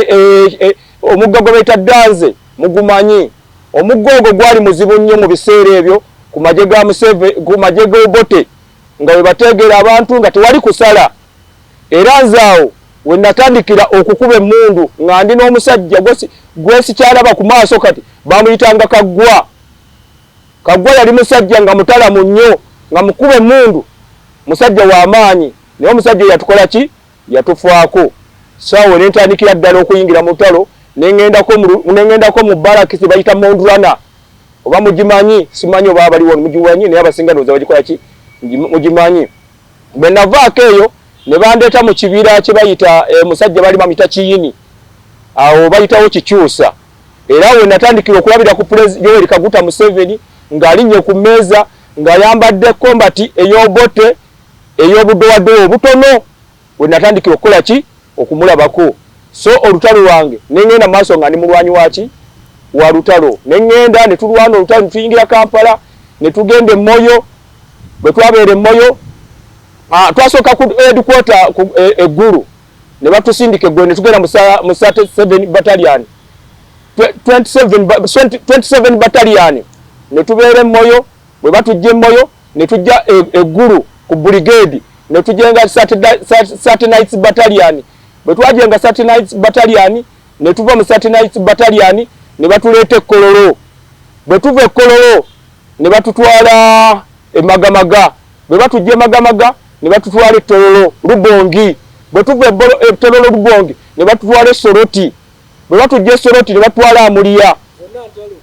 omugga gwe bayita Danze mugumanyi omugga ogwo gwali muzibu nnyo mu biseera ebyo ku magye ga Museveni ku magye g'Obote nga we bateegera abantu nga tewali kusala era nzaawo we natandikira okukuba emmundu nga ndi n'omusajja gwesikyalaba ku maaso kati bamuyitanga Kaggwa Kaggwa yali musajja nga mutalamu nnyo nga mukube mundu musajja wa maanyi naye omusajja yatukola ki yatufaako saawe nentandikira ddala okuyingira mu lutalo nengendako mu barakisi bayita Mondurana oba mugimanyi simanyi oba abaliwo mugiwanyi naye abasinga ndowooza bagikola ki mugimanyi bwe navaako eyo ne bandeeta mu kibira kye bayita musajja bali bamuyita Kiyini awo bayitawo Kikyusa era we natandikira okulabira ku Yoweri Kaguta Museveni ng'alinnye ku mmeeza ng'ayambadde kombati ey'obote ey'obudowadowa obutono we natandikira okukola ki okumulabako so olutalo lwange nengenda maaso nga ndi mulwanyi waki wa lutalo nengenda ne tulwana olutalo ne tuyingira Kampala ne tugenda e Moyo bwe twabeera e Moyo twasooka ku headquarter eggulu ne batusindika eggulu ne tugenda mu 37 battalion 27 battalion ne tubeera e Moyo bwe batujja e Moyo ne tujja eggulu ku brigade ne tujenga 39 battalion bwe twajenga 39 battalion ne tuva mu 39 battalion ne batuleeta Kololo bwe tuva e Kololo ne batutwala e Magamaga bwe batujja e Magamaga ne batutwala e Tololo Lubongi bwe tuva e Tololo Lubongi ne batutwala e Soroti bwe batujja e Soroti ne batwala Amuliya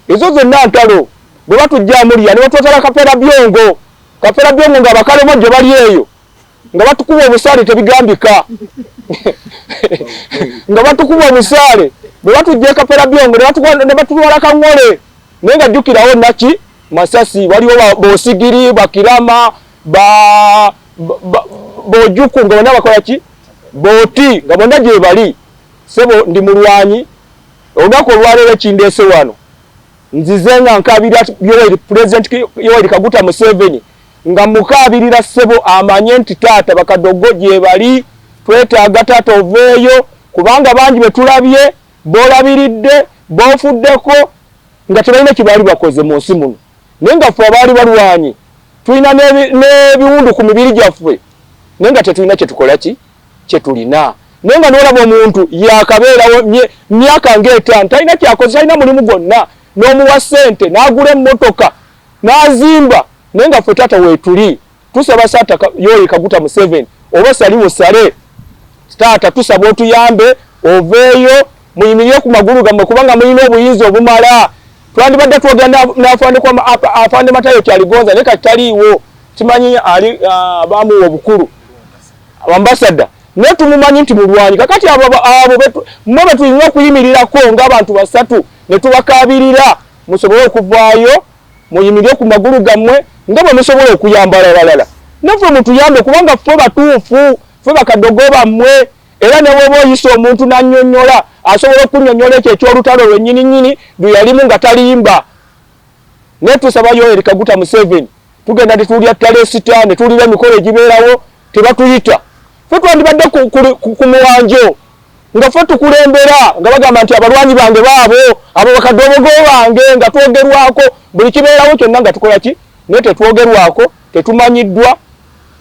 ezo zonna ntalo bwe batujja Amuliya ne batwala Kapera Byongo nga bakalomo gye bali eyo nga batukuba obusaale tebigambika nga batukuba obusaale bwe batujja Kapera Byongo ne batutwala Kaŋŋole naye nga jjukirawo naki Masasi waliwo Bosigiri Bakirama Bojuku nga bonna bakola ki Booti nga bonna gye bali sebo ndi mulwanyi olunaku olwaleero kindeese wano nzize nga nkabira President Yoweri Kaguta Museveni nga mukabirira sebo amanye nti taata bakadogo gye bali twetaaga taata oveeyo kubanga bangi betulabye bolabiridde bofuddeko nga tebalina kibali bakoze mu nsi muno naye nga ffe abaali balwanyi tulina n'ebiwundu ku mibiri gyaffe naye nga tetulina kyetukola ki kyetulina naye nga n'olaba omuntu yakabeerawo myaka ng'etaano talina kyakoze talina mulimu gwonna n'omuwa ssente n'agula emmotoka n'azimba naye nga ffe taata weetuli tusaba taata Yoweri Kaguta Museveni oba sali musale taata tusaba otuyambe oveeyo muyimirire ku magulu gammwe kubanga mulina obuyinza obumala twandibadde twogera n'afande Matayo Kyaligonza naye kati taliiwo kimanyi ali baamuwa obukulu ambasada naye tumumanyi nti mulwanyi kakati abo mmwe betulina okuyimirirako ng'abantu basatu ne tubakabirira musobole okuvaayo muyimirire ku magulu gammwe nga bwe musobola okuyamba abalala naffe mutuyambe kubanga ffe batuufu ffe bakadogo bammwe era ne bw'oba oyisa omuntu n'annyonnyola asobola okunnyonnyola ekyo eky'olutalo lwennyininyini lwe yalimu nga talimba naye tusaba Yoweri Kaguta Museveni tugenda tetuulya Talesita ne tuwulira emikolo egibeerawo tebatuyita ffe twandibadde ku muwanjo nga ffe tukulembera nga bagamba nti abalwanyi bange baabo abo bakadogo bange nga twogerwako buli kibeerawo kyonna nga tukola ki naye tetwogerwako tetumanyiddwa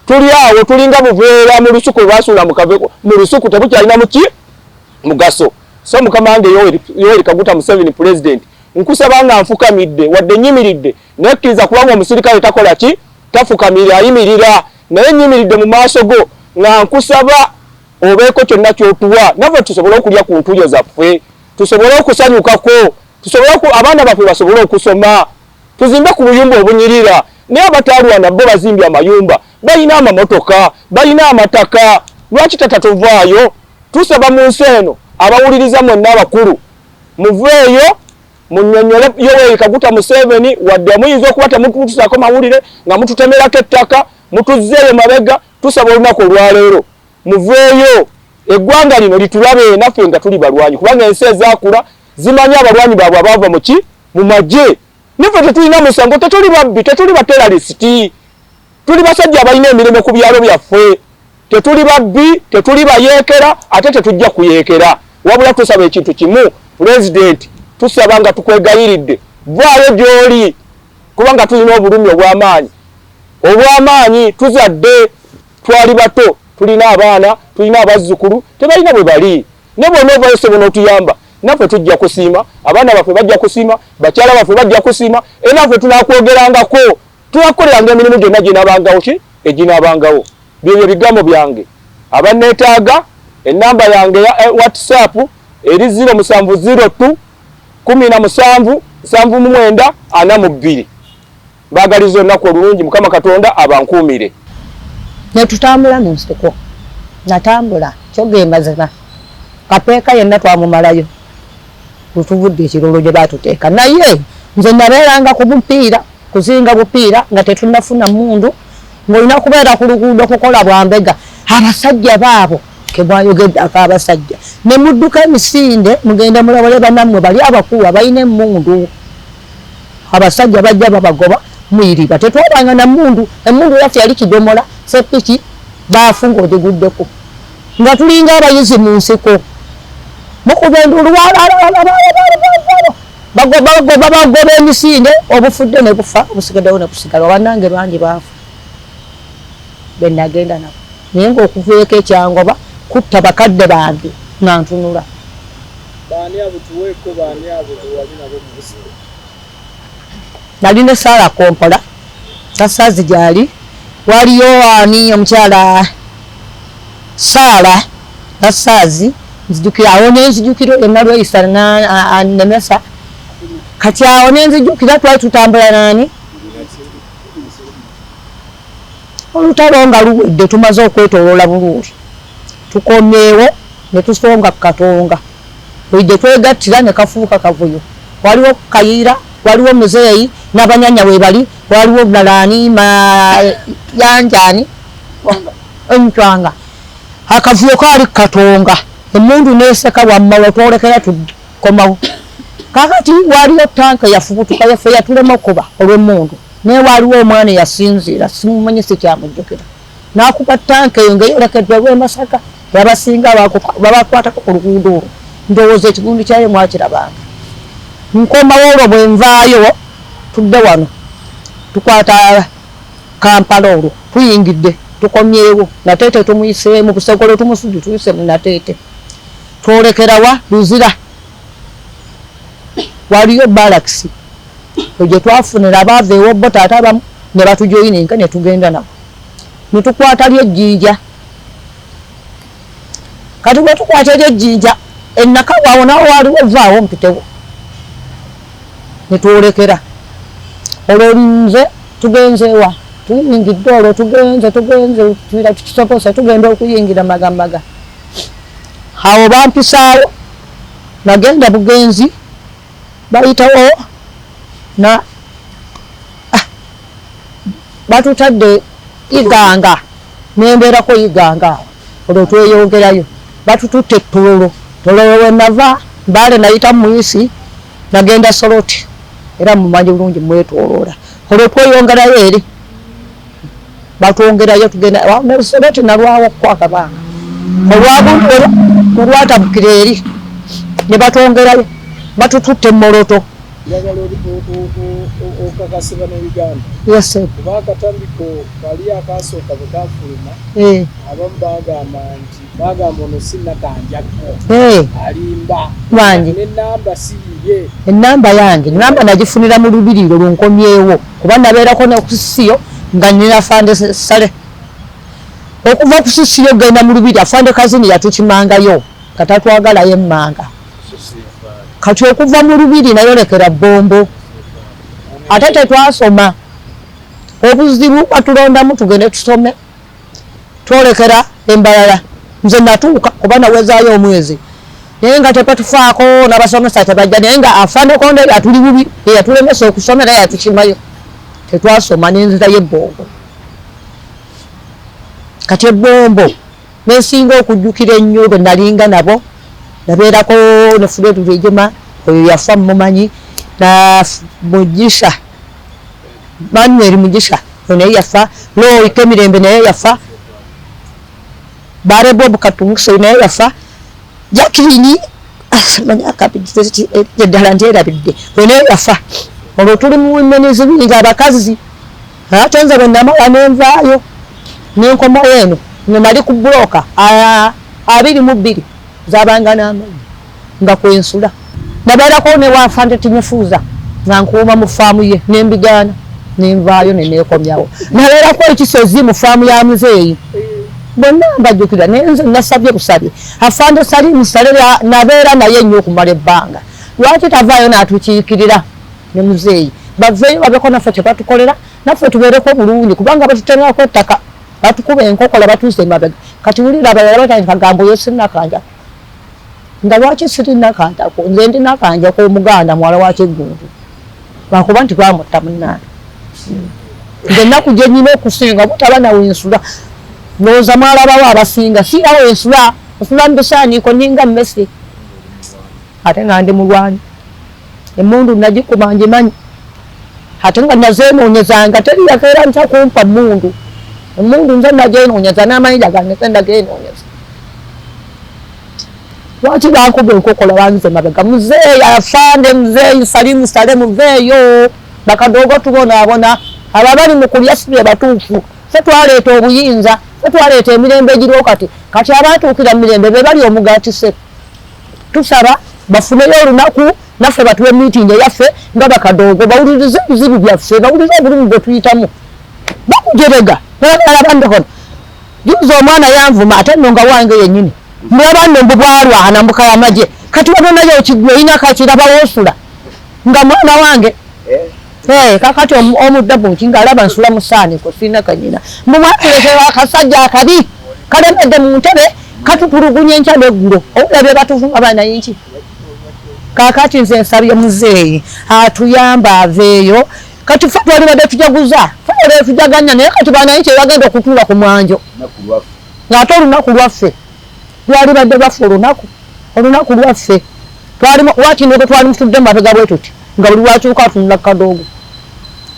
tuli awo tulinga buveera mu lusuku lwasuula mu lusuku tebukyalina muki mugaso so mukama wange Yoweri Kaguta Museveni president nkusaba nga nfukamidde wadde nyimiridde nekkiriza kubanga omusirikale takola ki tafukamira ayimirira naye nyimiridde mu maaso go nga nkusaba obeeko kyonna kyotuwa naffe tusobole okulya ku ntuuyo zaffe tusobole okusanyukako tusobole abaana baffe basobole okusoma tuzimbe ku buyumba obunyirira naye abataalwana bo bazimbye amayumba balina amamotoka balina amataka lwaki tata tuvaayo tusaba mu nsi eno abawuliriza mwonna abakulu muveeyo munnyonnyole Yoweri Kaguta Museveni wadde muyinza okuba temutuusaako mawulire nga mututemerako ettaka mutuzzeeyo mabega tusaba olunaku olwaleero muveeyo eggwanga lino litulabe naffe nga tuli balwanyi kubanga ensi ezaakula zimanyi abalwanyi baabwe abaava muki mu magye naffe tetulina musango tetuli babbi tetuli bateralisiti tuli basajja abalina emirimu ku byalo byaffe tetuli babbi tetuli bayeekera ate tetujja kuyeekera wabula tusaba ekintu kimu president tusaba nga tukwegayiridde vaayo gy'oli kubanga tulina obulumi obw'amaanyi tuzadde twali bato tulina abaana tulina abazzukulu tebalina bwe bali ne bonna ovaayo sebo n'otuyamba naffe tujja kusiima, abaana baffe bajja kusiima, bakyala baffe bajja kusiima, era naffe tunakwogerangako, tunakoleranga emirimu gyonna ginaabangawo ki eginaabangawo. Byebyo bigambo byange. Abanneetaaga ennamba yange ya WhatsApp eri 0702 17 79 42. Mbagaliza olunaku olulungi, Mukama Katonda abankuumire. Ne tutambula mu nsiko. Natambula kyogemazima. Kapeeka yenna twamumalayo. Tutuvudde ekirolo gye batuteeka. Naye nze nabeeranga ku bupiira, kuzinga bupiira nga tetunnafuna mundu, ng'olina kubeera ku luguudo kukola bwambega. Abasajja baabo ke bwayogeddako abasajja. Ne mudduka emisinde mugenda mulabale bannammwe bali abakulu abalina emmundu. Abasajja bajja babagoba muyiriba. Tetwabanga na mundu, emmundu yaffe yali kidomola, sepiki baafunga ogiguddeko. Nga tulinga abayizi mu nsiko. Mukubendulu bagoba emisinde, obufudde ne bufa, obusigaddewo ne busigala. Bannange bangi baafa. Be nagenda nabo. Naye ng'okuveeko ekyangoba kutta bakadde bange nga ntunula. Baani abo tuweeko, baani abo wali nabo mu busiro? Nali ne Saala Kompola, Tasaazi gyali. Waliyo ani omukyala Saala Tasaazi, nzijukira awo nenzijukira yenna Lweyisa Nemesa. Kati awo nenzijukira twali tutambula nani? Olutalo nga luwedde tumaze okwetoloola bulungi. Tukomyewo ne tusonga Katonga. Bwidde twegattira ne kafuuka kavuyo. Waliwo Kayiira, waliwo Muzeeyi n'abanyanya we bali, waliwo Bulalaani Yanjani Entwanga. Akavuyo kaali Katonga. Emmundu neeseka wamma wetwolekera tukomawo. Kakati waliyo tanka yafubutuka yaffe yatulema okuba olw'emmundu. Naye waliwo omwana yasinziira, simumanyi sikyamujjukira. N'akuba tanka eyo nga yolekeddwa lw'e Masaka, yabasinga babakwatako ku luguudo olwo. Ndowooza ekigundi kyayo mwakirabanga. Nkomawo olwo bwe nvaayo, tudde wano. Tukwata Kampala olwo, tuyingidde, tukomyewo. Nateete tumuyiseemu, Busegolo tumusudde tuyise mu Nateete. Twolekerawa Luzira. Waliyo Balakisi. Gye twafunira abaava ewobbo taata abamu ne batujoyininga ne tugenda nabo. Ne tukwata ly'ejjinja. Kati bwe tukwata ly'ejjinja, ennakawaawo nawo waliwo evaawo mpitewo. Ne twolekera. Olwo nze tugenze ewa. Tuyingidde olwo tugenze tuira tukisobosa tugenda okuyingira Magambaga. Awo bampisaawo. Nagenda bugenzi. Bayitawo na batutadde Iganga nembeerako Iganga olwo tweyongerayo batututte Tololo we nava Mbale nayita Muyisi nagenda Soroti era mumanyi bulungi mwetoloola olwo tweyongerayo eri batwongerayo tugenda Soroti nalwawo kwakabanga olwatabukira eri ne batwongerayo batututte Moroto. Yagala okakasiba ne Uganda. Yes sir. Kuba akatambiko kali akasooka bwe kafuluma. Abamu bagamba ono sinnakanjako. Alimba. Wange. N'ennamba siyiye. Ennamba yange. Ennamba nagifunira mu lubiriro lunkomyewo. Kuba nabeerako ne ku Sisiyo nga nnina Fande Sale. Okuva ku Sisiyo genda mu lubiri Afande Kazini yatukimangayo. Katatwagalayo emmanga. Kati okuva mu lubiri nayolekera Bombo. Ate tetwasoma. Obuzibu batulondamu tugende tusome. Twolekera Embalala. Nze natuuka kuba nawezaayo omwezi. Naye nga tepatufaako n'abasomesa tebajja naye nga Afande Konde yatuli bubi yatulemesa okusomera yatukimayo. Tetwasoma n'enzirayo ebbombo. Kati ebbombo nensinga okujjukira ennyo bwe nalinga nabo. Nabeerako ne Fuletu Rwejema oyo yafa mumanyi na Mugisha Manuel Mugisha naye yafa Loyi Kemirembe naye yafa Bare Bob Katungso naye yafa Jacqueline manya kapiti eddala ndyerabidde naye yafa olwo tuli mu women zibinga abakazi ate nze bwe namala nenvaayo nenkomawo eno ne nali ku buloka 22 zabanga n'amanyi nga kwensula nabeerako ne wafande tinyefuuza nga nkuuma mu faamu ye nembigana nenvaayo neneekomyawo nabeerako ekisozi mu faamu ya muzeeyi bonna mbajjukira nenze nasabye busabye afande Salimu Sale nabeera naye nnyo okumala ebbanga lwaki tavaayo n'atukiikirira ne muzeeyi baveeyo babeko naffe kyebatukolera naffe tubeereko bulungi kubanga batutengako ettaka batukuba enkokola batuuse emabega kati wulira abalala batandika kagambo yo sinnakanja nga lwaki sirinnakanjako nze ndi nakanjako omuganda muwala wa Kyeggunju bakuba nti bamutta munnange nze ennaku gye nnina okusinga butaba nawe ensula ndowooza mwalabawo abasinga siirawo ensula nsula mu bisaaniiko ninga mmesi ate nga ndi mulwanyi emmundu nagikuba ngimanyi ate nga nazenoonyezanga teri yakeera nsa kumpa mmundu emundu nze nagyenoonyeza n'amayinja gange nze ndagenoonyeza lwaki bankuba enkokola bangize mabega muzeeyi afande muzeeyi Salimu Sale muveeyo bakadogo tubonaabona aba bali mu kulya si bye batuufu ffe twaleeta obuyinza ffe twaleeta emirembe egiriwo kati abatuukira mu mirembe be bali omugaatise tusaba bafuneyo olunaku naffe batuwe miitingi yaffe nga bakadogo bawulirize ebizibu byaffe bawulirize obulumi bwe tuyitamu bakujerega nalabandehona juza omwana yanvuma ate nno nga wange yennyini mulaba nno mbu bwalwana mbukala maje kati wabonayo ekigwe ina kakiraba woosula nga mwana wange kakati omuddabu nkinga alaba nsula mu ssaaniko sirina kanyina mumwatuleetera akasajja akabi kalemedde mu ntebe katutulugunya enkya n'eggulo obulabye batuvuma abaana yinki kakati nze nsabye muzeeyi atuyamba aveeyo kati ffe twalibadde tujaguza ffe tujaganya naye kati banayinki bagenda okutuula ku mwanjo ng'ate olunaku lwaffe twalibadde lwaffe olunaku lwaffe lwaki nobwe twali mutudde mabega bwe tuti nga buli lwakyuka atunula kadogo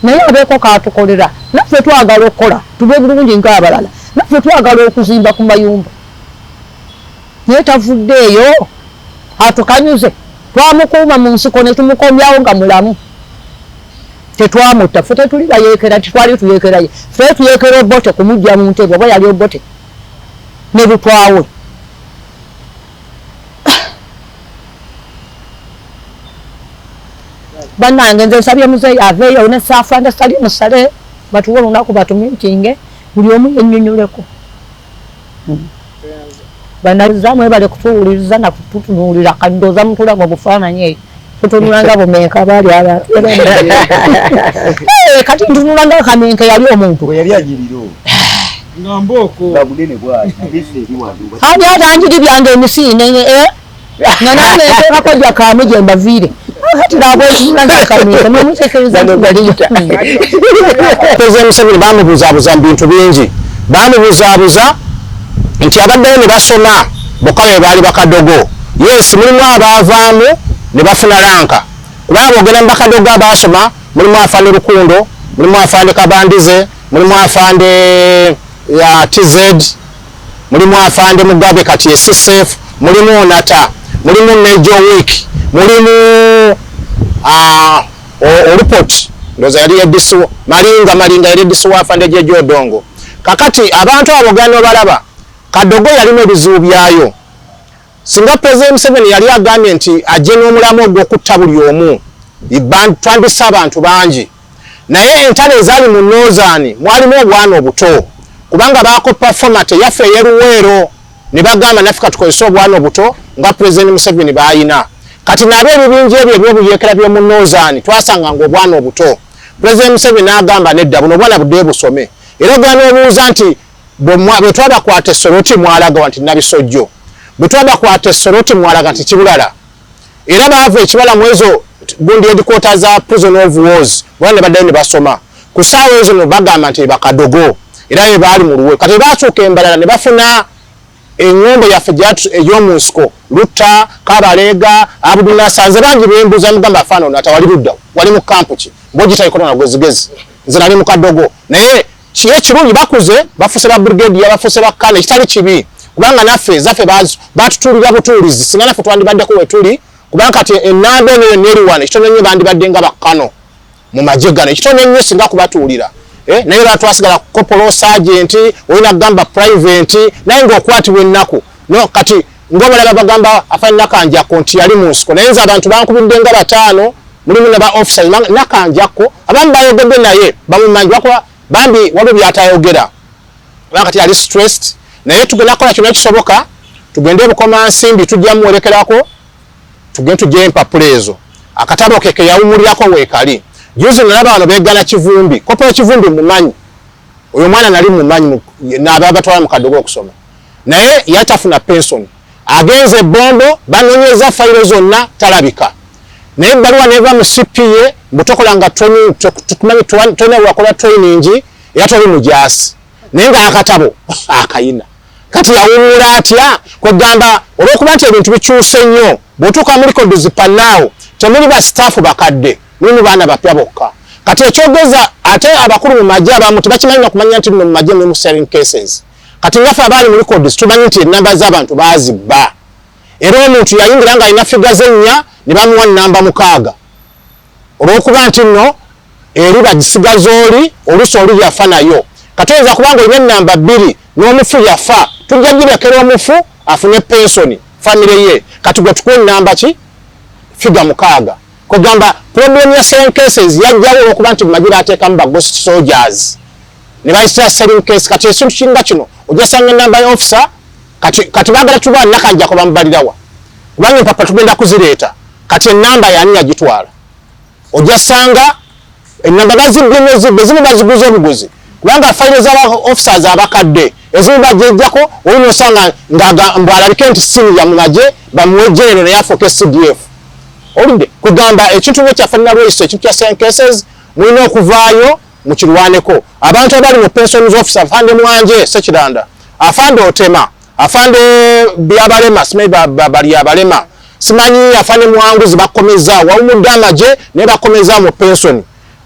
naye abeeko katukolera naffe twagala okukola tube bulungi ng'abalala naffe twagala okuzimba ku mayumba naye tavuddeeyo atukanyuze twamukuuma mu nsiko ne tumukomyawo nga mulamu tetwamutta ffe tetuli bayeekera titwali tuyeekeraye ffe tuyeekera obote kumujja mu ntebe oba yali obote ne butwawe bannange nze nsabye muzeeyi aveeyo ne Afande Salimu Sale batuwe olunaku batumiitinge buli omu yennyonnyoleko banalizamwe bale kutuwuliriza nakututunuulira kandooza mutula mu bufaananyi eyo tutunulanga bumenka baali abantu kati ntunulanga akamenke yali omuntu yali agiriro ani atanjiri byange emisiine nga nange nteekako gya kaamu gye mbaviire kati nabwetunulanga akamenke nomutekereza ntibaliyo President Museveni bamubuzaabuza mu bintu bingi bamubuzaabuza nti abaddeyo ne basoma bokka be baali bakadogo yes mulimu abaavaamu ne bafuna lanka kubanga ogenda mu bakadogo abaasoma mulimu Afande Lukundo mulimu Afande Kabandize mulimu Afande ya TZ mulimu Afande Mugabe kati ye CSF mulimu Onata mulimu Nejo Week mulimu Olupot ndoza yali edisu malinga yali edisu Afande Jeje Odongo kakati abantu abo gano balaba kadogo yalimu ebizibu byayo singa President Museveni yali agambye nti ajje n'omulamu ogw'okutta buli omu twandisa abantu bangi naye entalo ezaali mu Northern mwalimu obwana obuto kubanga baakoppa format yaffe ey'Eruweero ne bagamba naffe katukozesa obwana obuto nga President Museveni baayina kati nabo ebibinja ebyo ebyobuyeekera by'omu Northern twasanganga obwana obuto President Museveni n'agamba nedda buno obwana budde busome era ogenda n'obuuza nti bwe twabakwata essoroti mwalaga nti nabisojjo bwe twabakwata essoroti mwalaga nti kibulala era baava ekibala mu ezo gundi headquarters za prison of wars bwana ne baddayo ne basoma ku ssaawa ezo no bagamba nti bakadogo era be baali mu luwe kati bakyuka embalala ne bafuna eŋŋombo yaffe ey'omu nsiko Lutta Kabaleega Abdullah Sanze bangi bembuuza mugamba afaana ono atawali ludda wali mu kampu ki mbogitayikola na gwezigezi nze nali mu kadogo naye kiye kirungi bakuze bafuse ba brigade yabafuse bakana kitali kibi kubanga naffe zaffe batutulira butulizi singa naffe twandibaddeko wetuli kubanga kati enamba eno neriwane kitone nnyo bandibadde nga bakkano mu magye gano kitone nnyo singa kubatuulira naye batwasigala kopolo sergeant olina kugamba private naye ng'okwatibwa ennaku no kati ngobalaba bagamba afanye nakanjako nti yali mu nsiko naye nze abantu bankubidde nga bataano mulimu ne ba officers nakanjako abamu bayogedde naye bamumanyi bakola bambi waliwo byatayogera bakati yali stressed naye tugenda kukola kyonna kisoboka tugende Bukoma Nsimbi tujja muwerekerako tugende tujje empapula ezo akatabo keke yawumulyako weekali juzi nalaba bano beegana Kivumbi kopolo Kivumbi mumanyi oyo mwana nali mumanyi n'abatwala mu Kadogo okusoma naye yatafuna pension agenze Bombo banonyeza fayiro zonna talabika naye baluwa neva mu CPA butokolanga tukumanyi tone wakola training yatoli mujasi naye nga akatabo akayina kati yawumula atya kwegamba olwokuba nti ebintu bikyuse nnyo bw'otuuka muri kodizipannaawo temuli ba staff bakadde mulimu baana bapya bokka kati ekyogeza ate abakulu mu magye abamu tebakimanyi kumanya nti mu magye mulimu selling cases kati ngaffe abaali muri kodis tumanyi nti enamba z'abantu baazibba era omuntu yayingira nga alina figa z'ennya ne bamuwa nnamba 6 olw'okuba nti nno eri bagisigaza oli oluusi oli yafa nayo kati oyinza kubanga olina ennamba 2 n'omufu yafa tujja girekera omufu afune pensioni famire ye kati gwe tukuwa ennamba ki figa 6 kwegamba problem ya selling cases yajjawo olw'okuba nti mumagira ateekamu ba ghost soldiers ne bayisira selling case kati ekintu kinga kino ojja sanga ennamba ya officer kati baagala tuba nakanjako bamubalirawa kubanga empapa tugenda kuzireeta kati ennamba yani yagitwala ojja sanga ennamba bazibbe zimu baziguza obuguzi kubanga fayiro z'aba officers abakadde ezimu bajejjako olina osanga mbwalabike nti siniya mu magye bamuwe genero naye afuuka CDF olidde kugamba ekintu ekyafanira lweyisa ekintu kya selling cases mulina okuvaayo mukirwaneko abantu abali mu pensions officer afande Mwanje Sekiranda afande Otema afande byabalema simanyi bali abalema simanyi afande Mwanguzi bakomeza wawumudde amagye ne bakomeza mu pension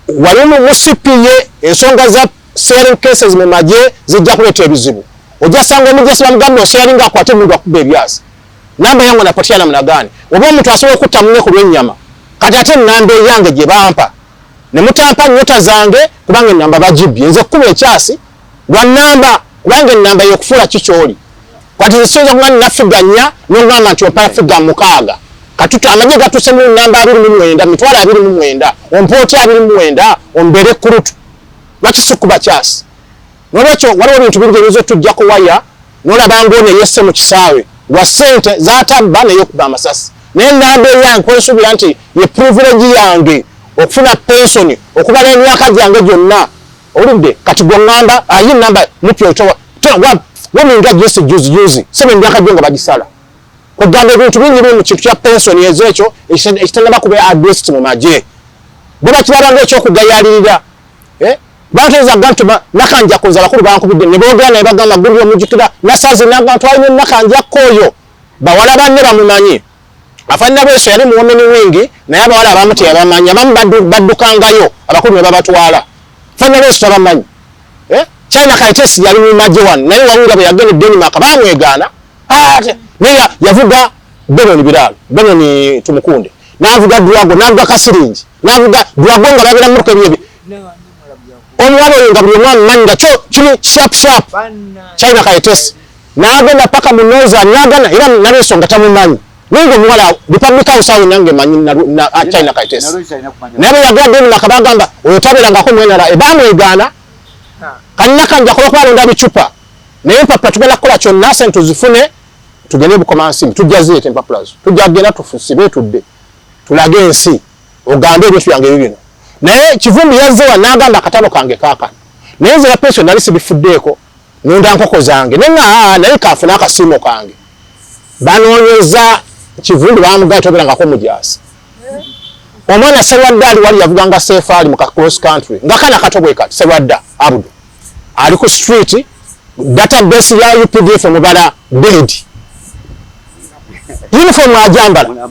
walimu musipiye ensonga za selling cases mu magye zijja kuleeta ebizibu ojja sanga omugesi bamugamba oseeringa akwate omuntu akuba ebyasi namba yangu napatia namna gani oba omuntu asobola okutta munne ku lw'ennyama kati ate ennamba eyange gye bampa ne mutampa nnyota zange kubanga ennamba bagibbye nze kkuba ekyasi lwa nnamba kubanga ennamba y'okufuula kikyoli kati zisoza kuba nina figa 4 n'ogamba nti ompa figa 6 katutu amagye gatuse mu nnamba 29 mitwalo 29 ompooti 29 ombere kurutu bakisukuba kyasi nolwekyo waliwo ebintu bingi ebizo tujja kuwaya nolaba ngone yesse mu kisaawe wa ssente zatabba neyokuba amasasi naye ennamba eyange kwensuubira nti ye privilege yange okufuna pensioni okubala emyaka gyange gyonna oludde kati gweŋŋamba ayi nnamba mupya weminga jesi juzi sebe emyaka gyo nga bagisala kugamba ebintu bingi biri mu kintu kya pensioni ezekyo ekitannaba kuba addressed mu magye bwe bakirabanga ekyokugayalirira bantuza gantuma nakanjako nze abakulu bankubidde ne boogera naye bagamba gulira omujjukira nasaazi nagantu alina nakanjako oyo bawala banne bamumanyi afanira bweso yali muwomeni wingi naye abawala abamu teyabamanyi abamu baddukangayo abakulu ne babatwala fanira bweso tabamanyi China Kaitesi yali mu magye wano naye wawula bwe yagenda Denmark bamwegaana naye yavuga Benoni Biraalo Benoni Tumukunde n'avuga Dwago n'avuga Kasiringi n'avuga Dwago nga babira muruka ebyebi omwalo nga buli mwana manga kyo kiri sharp China Kaitesi n'agenda paka munoza n'agana era nalesonga tamumanyi ningo mwala Republican sawe nange manyi na China Kaitesi naye yagenda Denmark bagamba oyo taberangako mwenara ebamwegaana kanina kanja kuba alonda bicupa naye empapula tugenda kukola kyonna sente tuzifune tugende Bukoma Nsimbi tujja zireeta empapula zo tujja kugenda tufusibe tudde tulage ensi ogambe ebintu byange bibino naye Kivumbi yazzewa n'agamba akatabo kange kaakano naye nze pension nali sibifuddeeko nunda nkoko zange naye kaafuna akasiimo kange banoonyeza Kivumbi bamugaya toberangako mujaasi omwana Serwadda ali wali yavuganga sefaali mu cross country nga kana katobwe kati Serwadda Abudu ali ku street database ya UPDF mubala dead uniform ajambala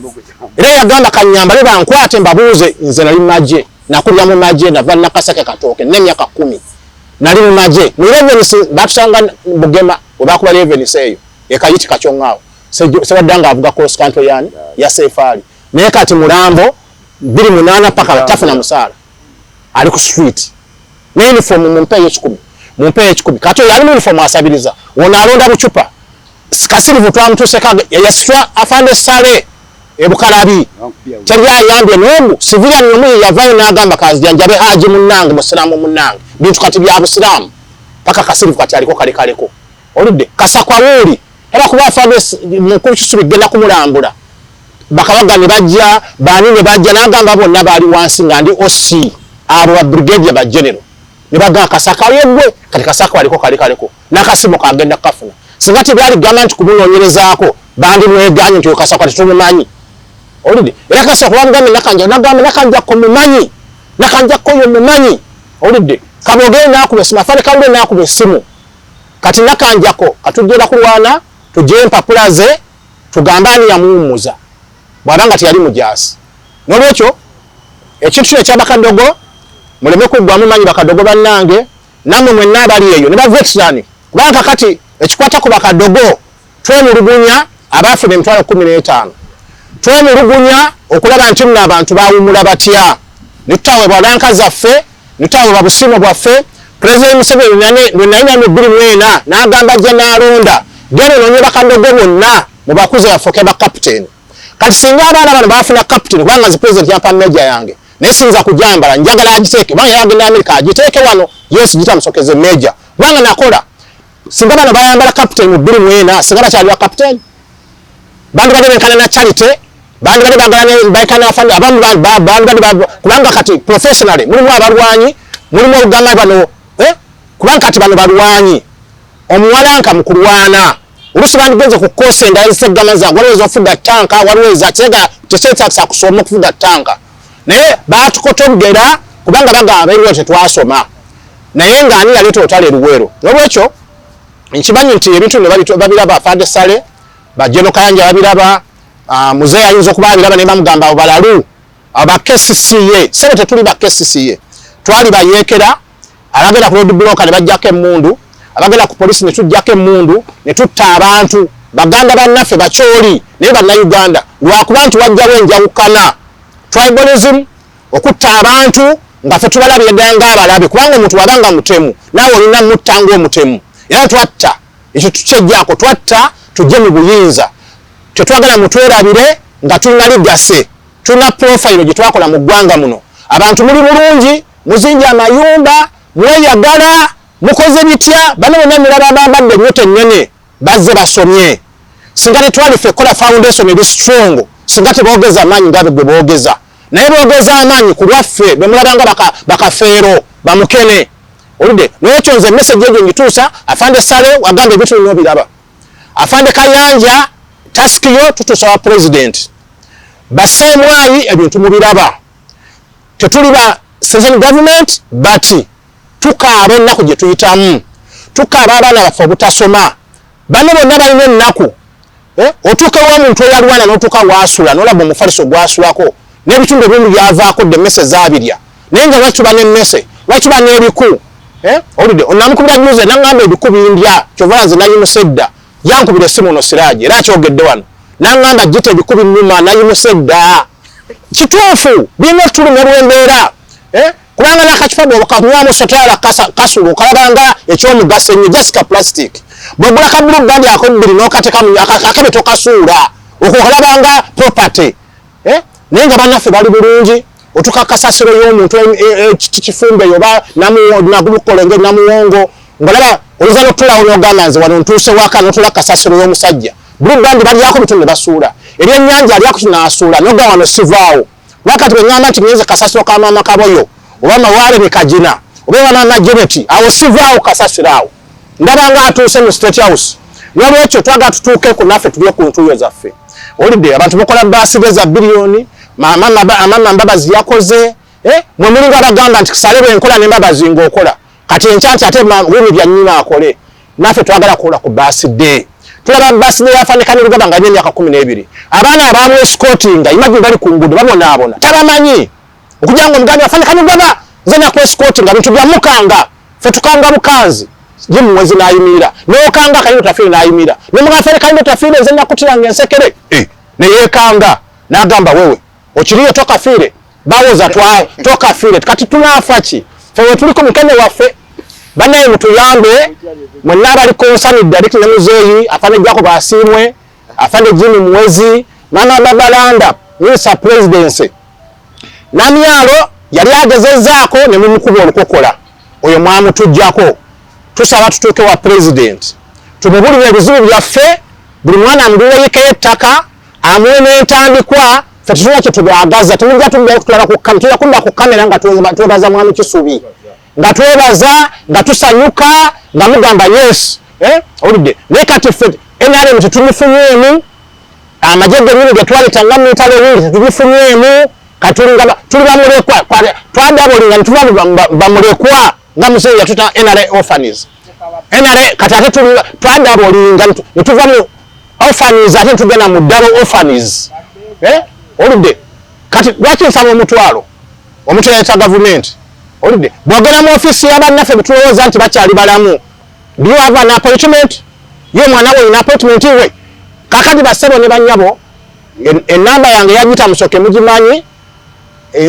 era yagamba kanyambale bankwate mbabuuze nze nali magye nakulya mu magye nava nakasake katooke n'emyaka 10 nali mu magye mu revenue batusanga Bugema obakuba revenue eyo ekayiti kakyongaawo Serwadda nga avuga cross country yani ya sefaali naye kati Mulambo 28 paka tafuna musaala ali ku street ne uniform mumpe 10 kati yali mu uniform asabiriza wona alonda bucupa Kasirivu twamutuseka yasitwa afande Sale ebukalabi kyali ayambye n'omu civilian yomu yavayo n'agamba kazijanjabe haji munnange musiramu munnange bintu kati bya busiramu paka Kasirivu kati aliko kaleko oludde Kasakwawuli era kuba afande mukulu Kisubi genda kumulambula bakabaga ne bajja bani ne bajja n'agamba bonna bali wansi nga ndi OC abo ba brigade ba general ne baga Kasaka yegwe kati Kasaka waliko kaleko n'akasimu kagenda kafuna singati byali government kumunonyerezaako bandi mweganye nti Kasaka tetumumanyi olide era Kasaka wamugambye nakanja ko mumanyi nakanja ko yo mumanyi olide kaboge nakube simafale kawule nakube simu kati nakanja ko katugenda kulwana tuje empapula ze tugambani ya muumuza bwaranga tiyali mujasi nolwekyo ekintu ekyabakadogo muleme kugwa mumanyi bakadogo bannange namwe mwenna bali eyo ne ba veteran kubanga kati ekikwata ku bakadogo twemulugunya abafu be 15 twemulugunya okulaba nti mna abantu bawumula batya nitawe bwalanka zaffe nitawe babusimo bwaffe President Museveni nane mbiri mwena n'agamba Generalonda gero nonye bakadogo bonna mubakuze bafoke ba captain kati singa abaana bano bafuna captain kubanga zi president yapa meja yange nesinza kujambala njagala agiteke banga yagenda America agiteke wano yes gitamusokeze meja banga nakola singa bano bayambala captain mbiri mwena singa cyali wa captain bandu bagene kana na charity bandu bali bagane baikana afande abamu bandu kubanga kati professionally mulimu abalwanyi mulimu olugamba bano kubanga kati bano balwanyi omuwalanka mukulwana ulusi bandigenze ku kose ndaise gamaza walweza ofuda tanka walweza tega tesetsa kusoma kufuda tanka naye batukotogera kubanga bagamba ebyo tetwasoma naye ngani yalito otale luwero nolwekyo nkimanyi nti ebintu ne babiraba afande Sale bajeno kayanja babiraba muzeyi ayinza okubabiraba ne bamugamba obalalu aba KCCA sebe tetuli ba KCCA twali bayekera alagenda ku road block ne bajjako emundu abagenda ku police ne tujjako emundu ne tutta abantu baganda bannaffe bacholi ne banna Uganda lwakubantu wajjawo enjawukana tribalism okutta abantu nga fe tubalabye ganga abalabe kubanga omuntu wabanga mutemu nawe olina mutango omutemu era twatta ekyo tukyejjako twatta tujje mu buyinza tetwagala mutwerabire nga tulina ligase tulina profile gye twakola mu ggwanga muno abantu muli bulungi muzinja amayumba mweyagala mukoze bitya bano bonna miraba bambadde nyote nnene bazze basomye singa tetwali ffe kola foundation eri strong singa teboogeza amaanyi nga bwe boogeza naye boogeza amaanyi ku lwaffe be mulabanga bakafeero bamukene olide n'ekyo nze message egyo ngituusa afande Sale wagamba ebintu bino biraba afande Kayanja taskiyo tutuusa wa president basemwayi ebintu mubiraba tetuli ba central government bati tukaaba ennaku gye tuyitamu tukaaba abaana baffe obutasoma bano bonna balina ennaku otuuka w'omuntu eyalwana n'otuuka waasula n'olaba omufaliso gwasulako n'ebitundu ebimu byavaako emmese zaabirya naye nga lwaki tuba n'emmese lwaki tuba n'ebiku oludde onamukubira nyuze nangamba ebiku bindya kyova nze nayimusedda yankubira essimu ono Siraaji era akyogedde wano nangamba gite ebiku binnuma nayimusedda kituufu birina tuluma olw'embeera kubanga nakakifadde okanywamu sotala kasulu okalabanga ekyomugaso ennyo jasika plastic bwegula kabulu bandi ako bbiri n'okatekamu akabe tokasuula okokalabanga property naye nga bannaffe bali bulungi otuka kasasiro y'omuntu kifumbe yoba nagulukolenge namuwongo ngolaba oliza n'otulawo n'ogamba nze wano ntuuse waka n'otula kasasiro y'omusajja bulu bandi balyako bitu ne basuula eri ennyanja alyako kinaasuula n'oga wano sivaawo wakati bweŋŋamba nti ngenze kasasiro ka maama Kaboyo oba Mawaale ne Kajina oba maama Jeneti awo sivaawo kasasiro awo ndabanga atuuse mu State House nolwekyo twagala tutuuke ku naffe tulye ku ntuuyo zaffe olidde abantu mukola baasibe za biliyoni amama Mbabazi yakoze mwe mulinga bagamba nti Sale bwenkola ne Mbabazi ng'okola kati enkyanti ate wimi bya nnyina akole naffe twagala kukola ku birthday tulaba birthday yafaanikanirwa nga alina emyaka 12 abaana abamu escortinga imagine bali ku nguudo babonaabona tabamanyi okujja nga omugambi afaanikanirwa nze naku escortinga bintu bya mukanga ffe tukanga bukanzi ye muwezi n'ayimirira n'okanga Kalindo Tafiire n'ayimirira nemugafaire Kalindo Tafiire nze nakutiranga ensekere neyeekanga n'agamba wewe okiriyo tokafiire bawoza tokafiire kati tunaafa ki ffe we tuliko mukene waffe banaye mutuyambe mwenna abali konsanidde aliti ne muzeeyi afande Jacob Asiimwe afande Jimmy Mwezi mama Babalanda Mr. Presidency Namyalo yali agezezzaako ne mumukuba olukokola oyo mwamutujjako tusaba tutuuke wa president tumubulire ebizibu byaffe buli mwana amuduweyeko ettaka amuwe n'entandikwa ffe tutuna kye tubagaza tumujja tuyakumba ku kamera nga twebaza mwami Kisubi nga twebaza nga tusanyuka nga mugamba yes olidde naye kati ffe NRM tetumufunyeemu amagye gennyini ge twaleetanga mu mitalo ewindi tetubifunyeemu katulinga tuli bamulekwa twadabolinga netuba bamulekwa nga muzeeyi yatuta NRA orphanies NRA kati ate twadabolinga netuva mu orphanies ate netugenda mu double orphanies oludde kati lwaki nsaba omutwalo omutereeta gavumenti oludde bwogera mu ofiisi y'abannaffe betulowooza nti bakyali balamu do you have an appointment ye mwana we ina appointment we kakati bassebo ne bannyabo enamba yange yagita musoke mugimanyi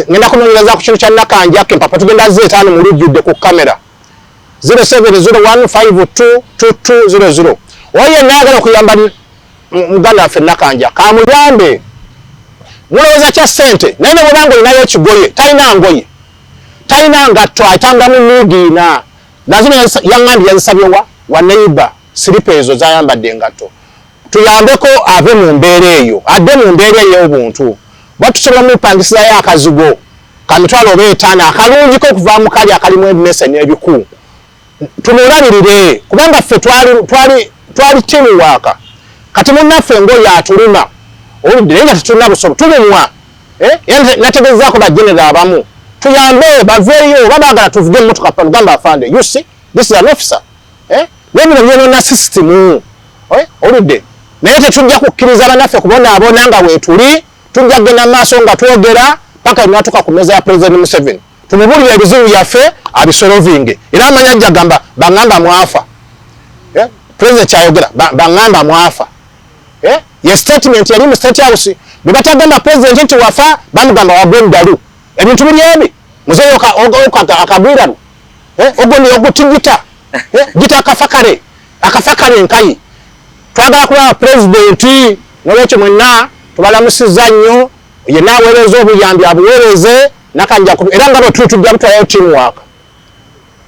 ngenda kunoonyereza ku kintu kya Nakanja Kempapa tugenda zeetaano mu lujjudde ku kamera 0701522200 oyo naagala okuyamba muganda waffe Nakanja kamuyambe mulowooza kya ssente naye ne bwobanga olinayo ekigoye talina ngoye talina ngatto atangamu nuugiina nazino yaŋŋambye yazisabye wa neighbor silipa ezo zayambadde engatto tuyambeko ave mu mbeera eyo adde mu mbeera ey'obuntu batusobola mupangisizayo akazigo ka mitwalo oba 5 akalungiko okuva mu kali akalimu emmese n'ebiku tumulabirire kubanga ffe twali timu waaka kati munnaffe ngoyo atuluma oludde naye nga tetulina busobo tulumwa nategezezaako bajenera abamu tuyambe baveeyo babaagala tuvuge emmotoka panugamba afande you see this is an officer nebino byenona system oludde naye tetujja kukkiriza bannaffe kubonaabona nga weetuli tujja kugenda mu maaso nga twogera paka enatuka ku mmeeza ya President Museveni tumubulire ebizibu byaffe abisolovinge era amanya ajja gamba baŋŋamba mwafa President kyayogera baŋŋamba mwafa ye statement yali mu State House bwe batagamba President nti wafa bamugamba wagwe endalu ebintu biri ebi muzeeyi akagwiralu ogondi ogutigita gita akafakale enkayi twagala kulaba President nolwekyo mwenna tubalamusizza nnyo yenna aweereza obuyambi abuweereze Nakanja era nga bwe tujja butwalayo teamwork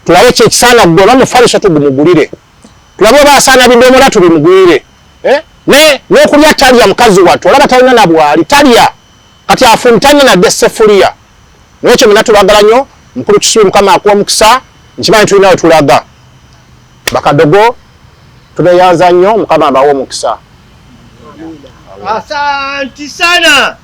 tulabe kyekisaana gwe oba mufaliso tugumugulire tulabe oba asaana bidomola tubimugulire n'okulya talya mukazi wattu olaba talina na bwali talya kati afuni talina nadde sefuliya nolwekyo mwenna tubagala nnyo mukulu Kisubi Mukama akuwa omukisa nkimanyi tulina we tulaga bakadogo tubeyanza nnyo Mukama abawe omukisa. Asante sana.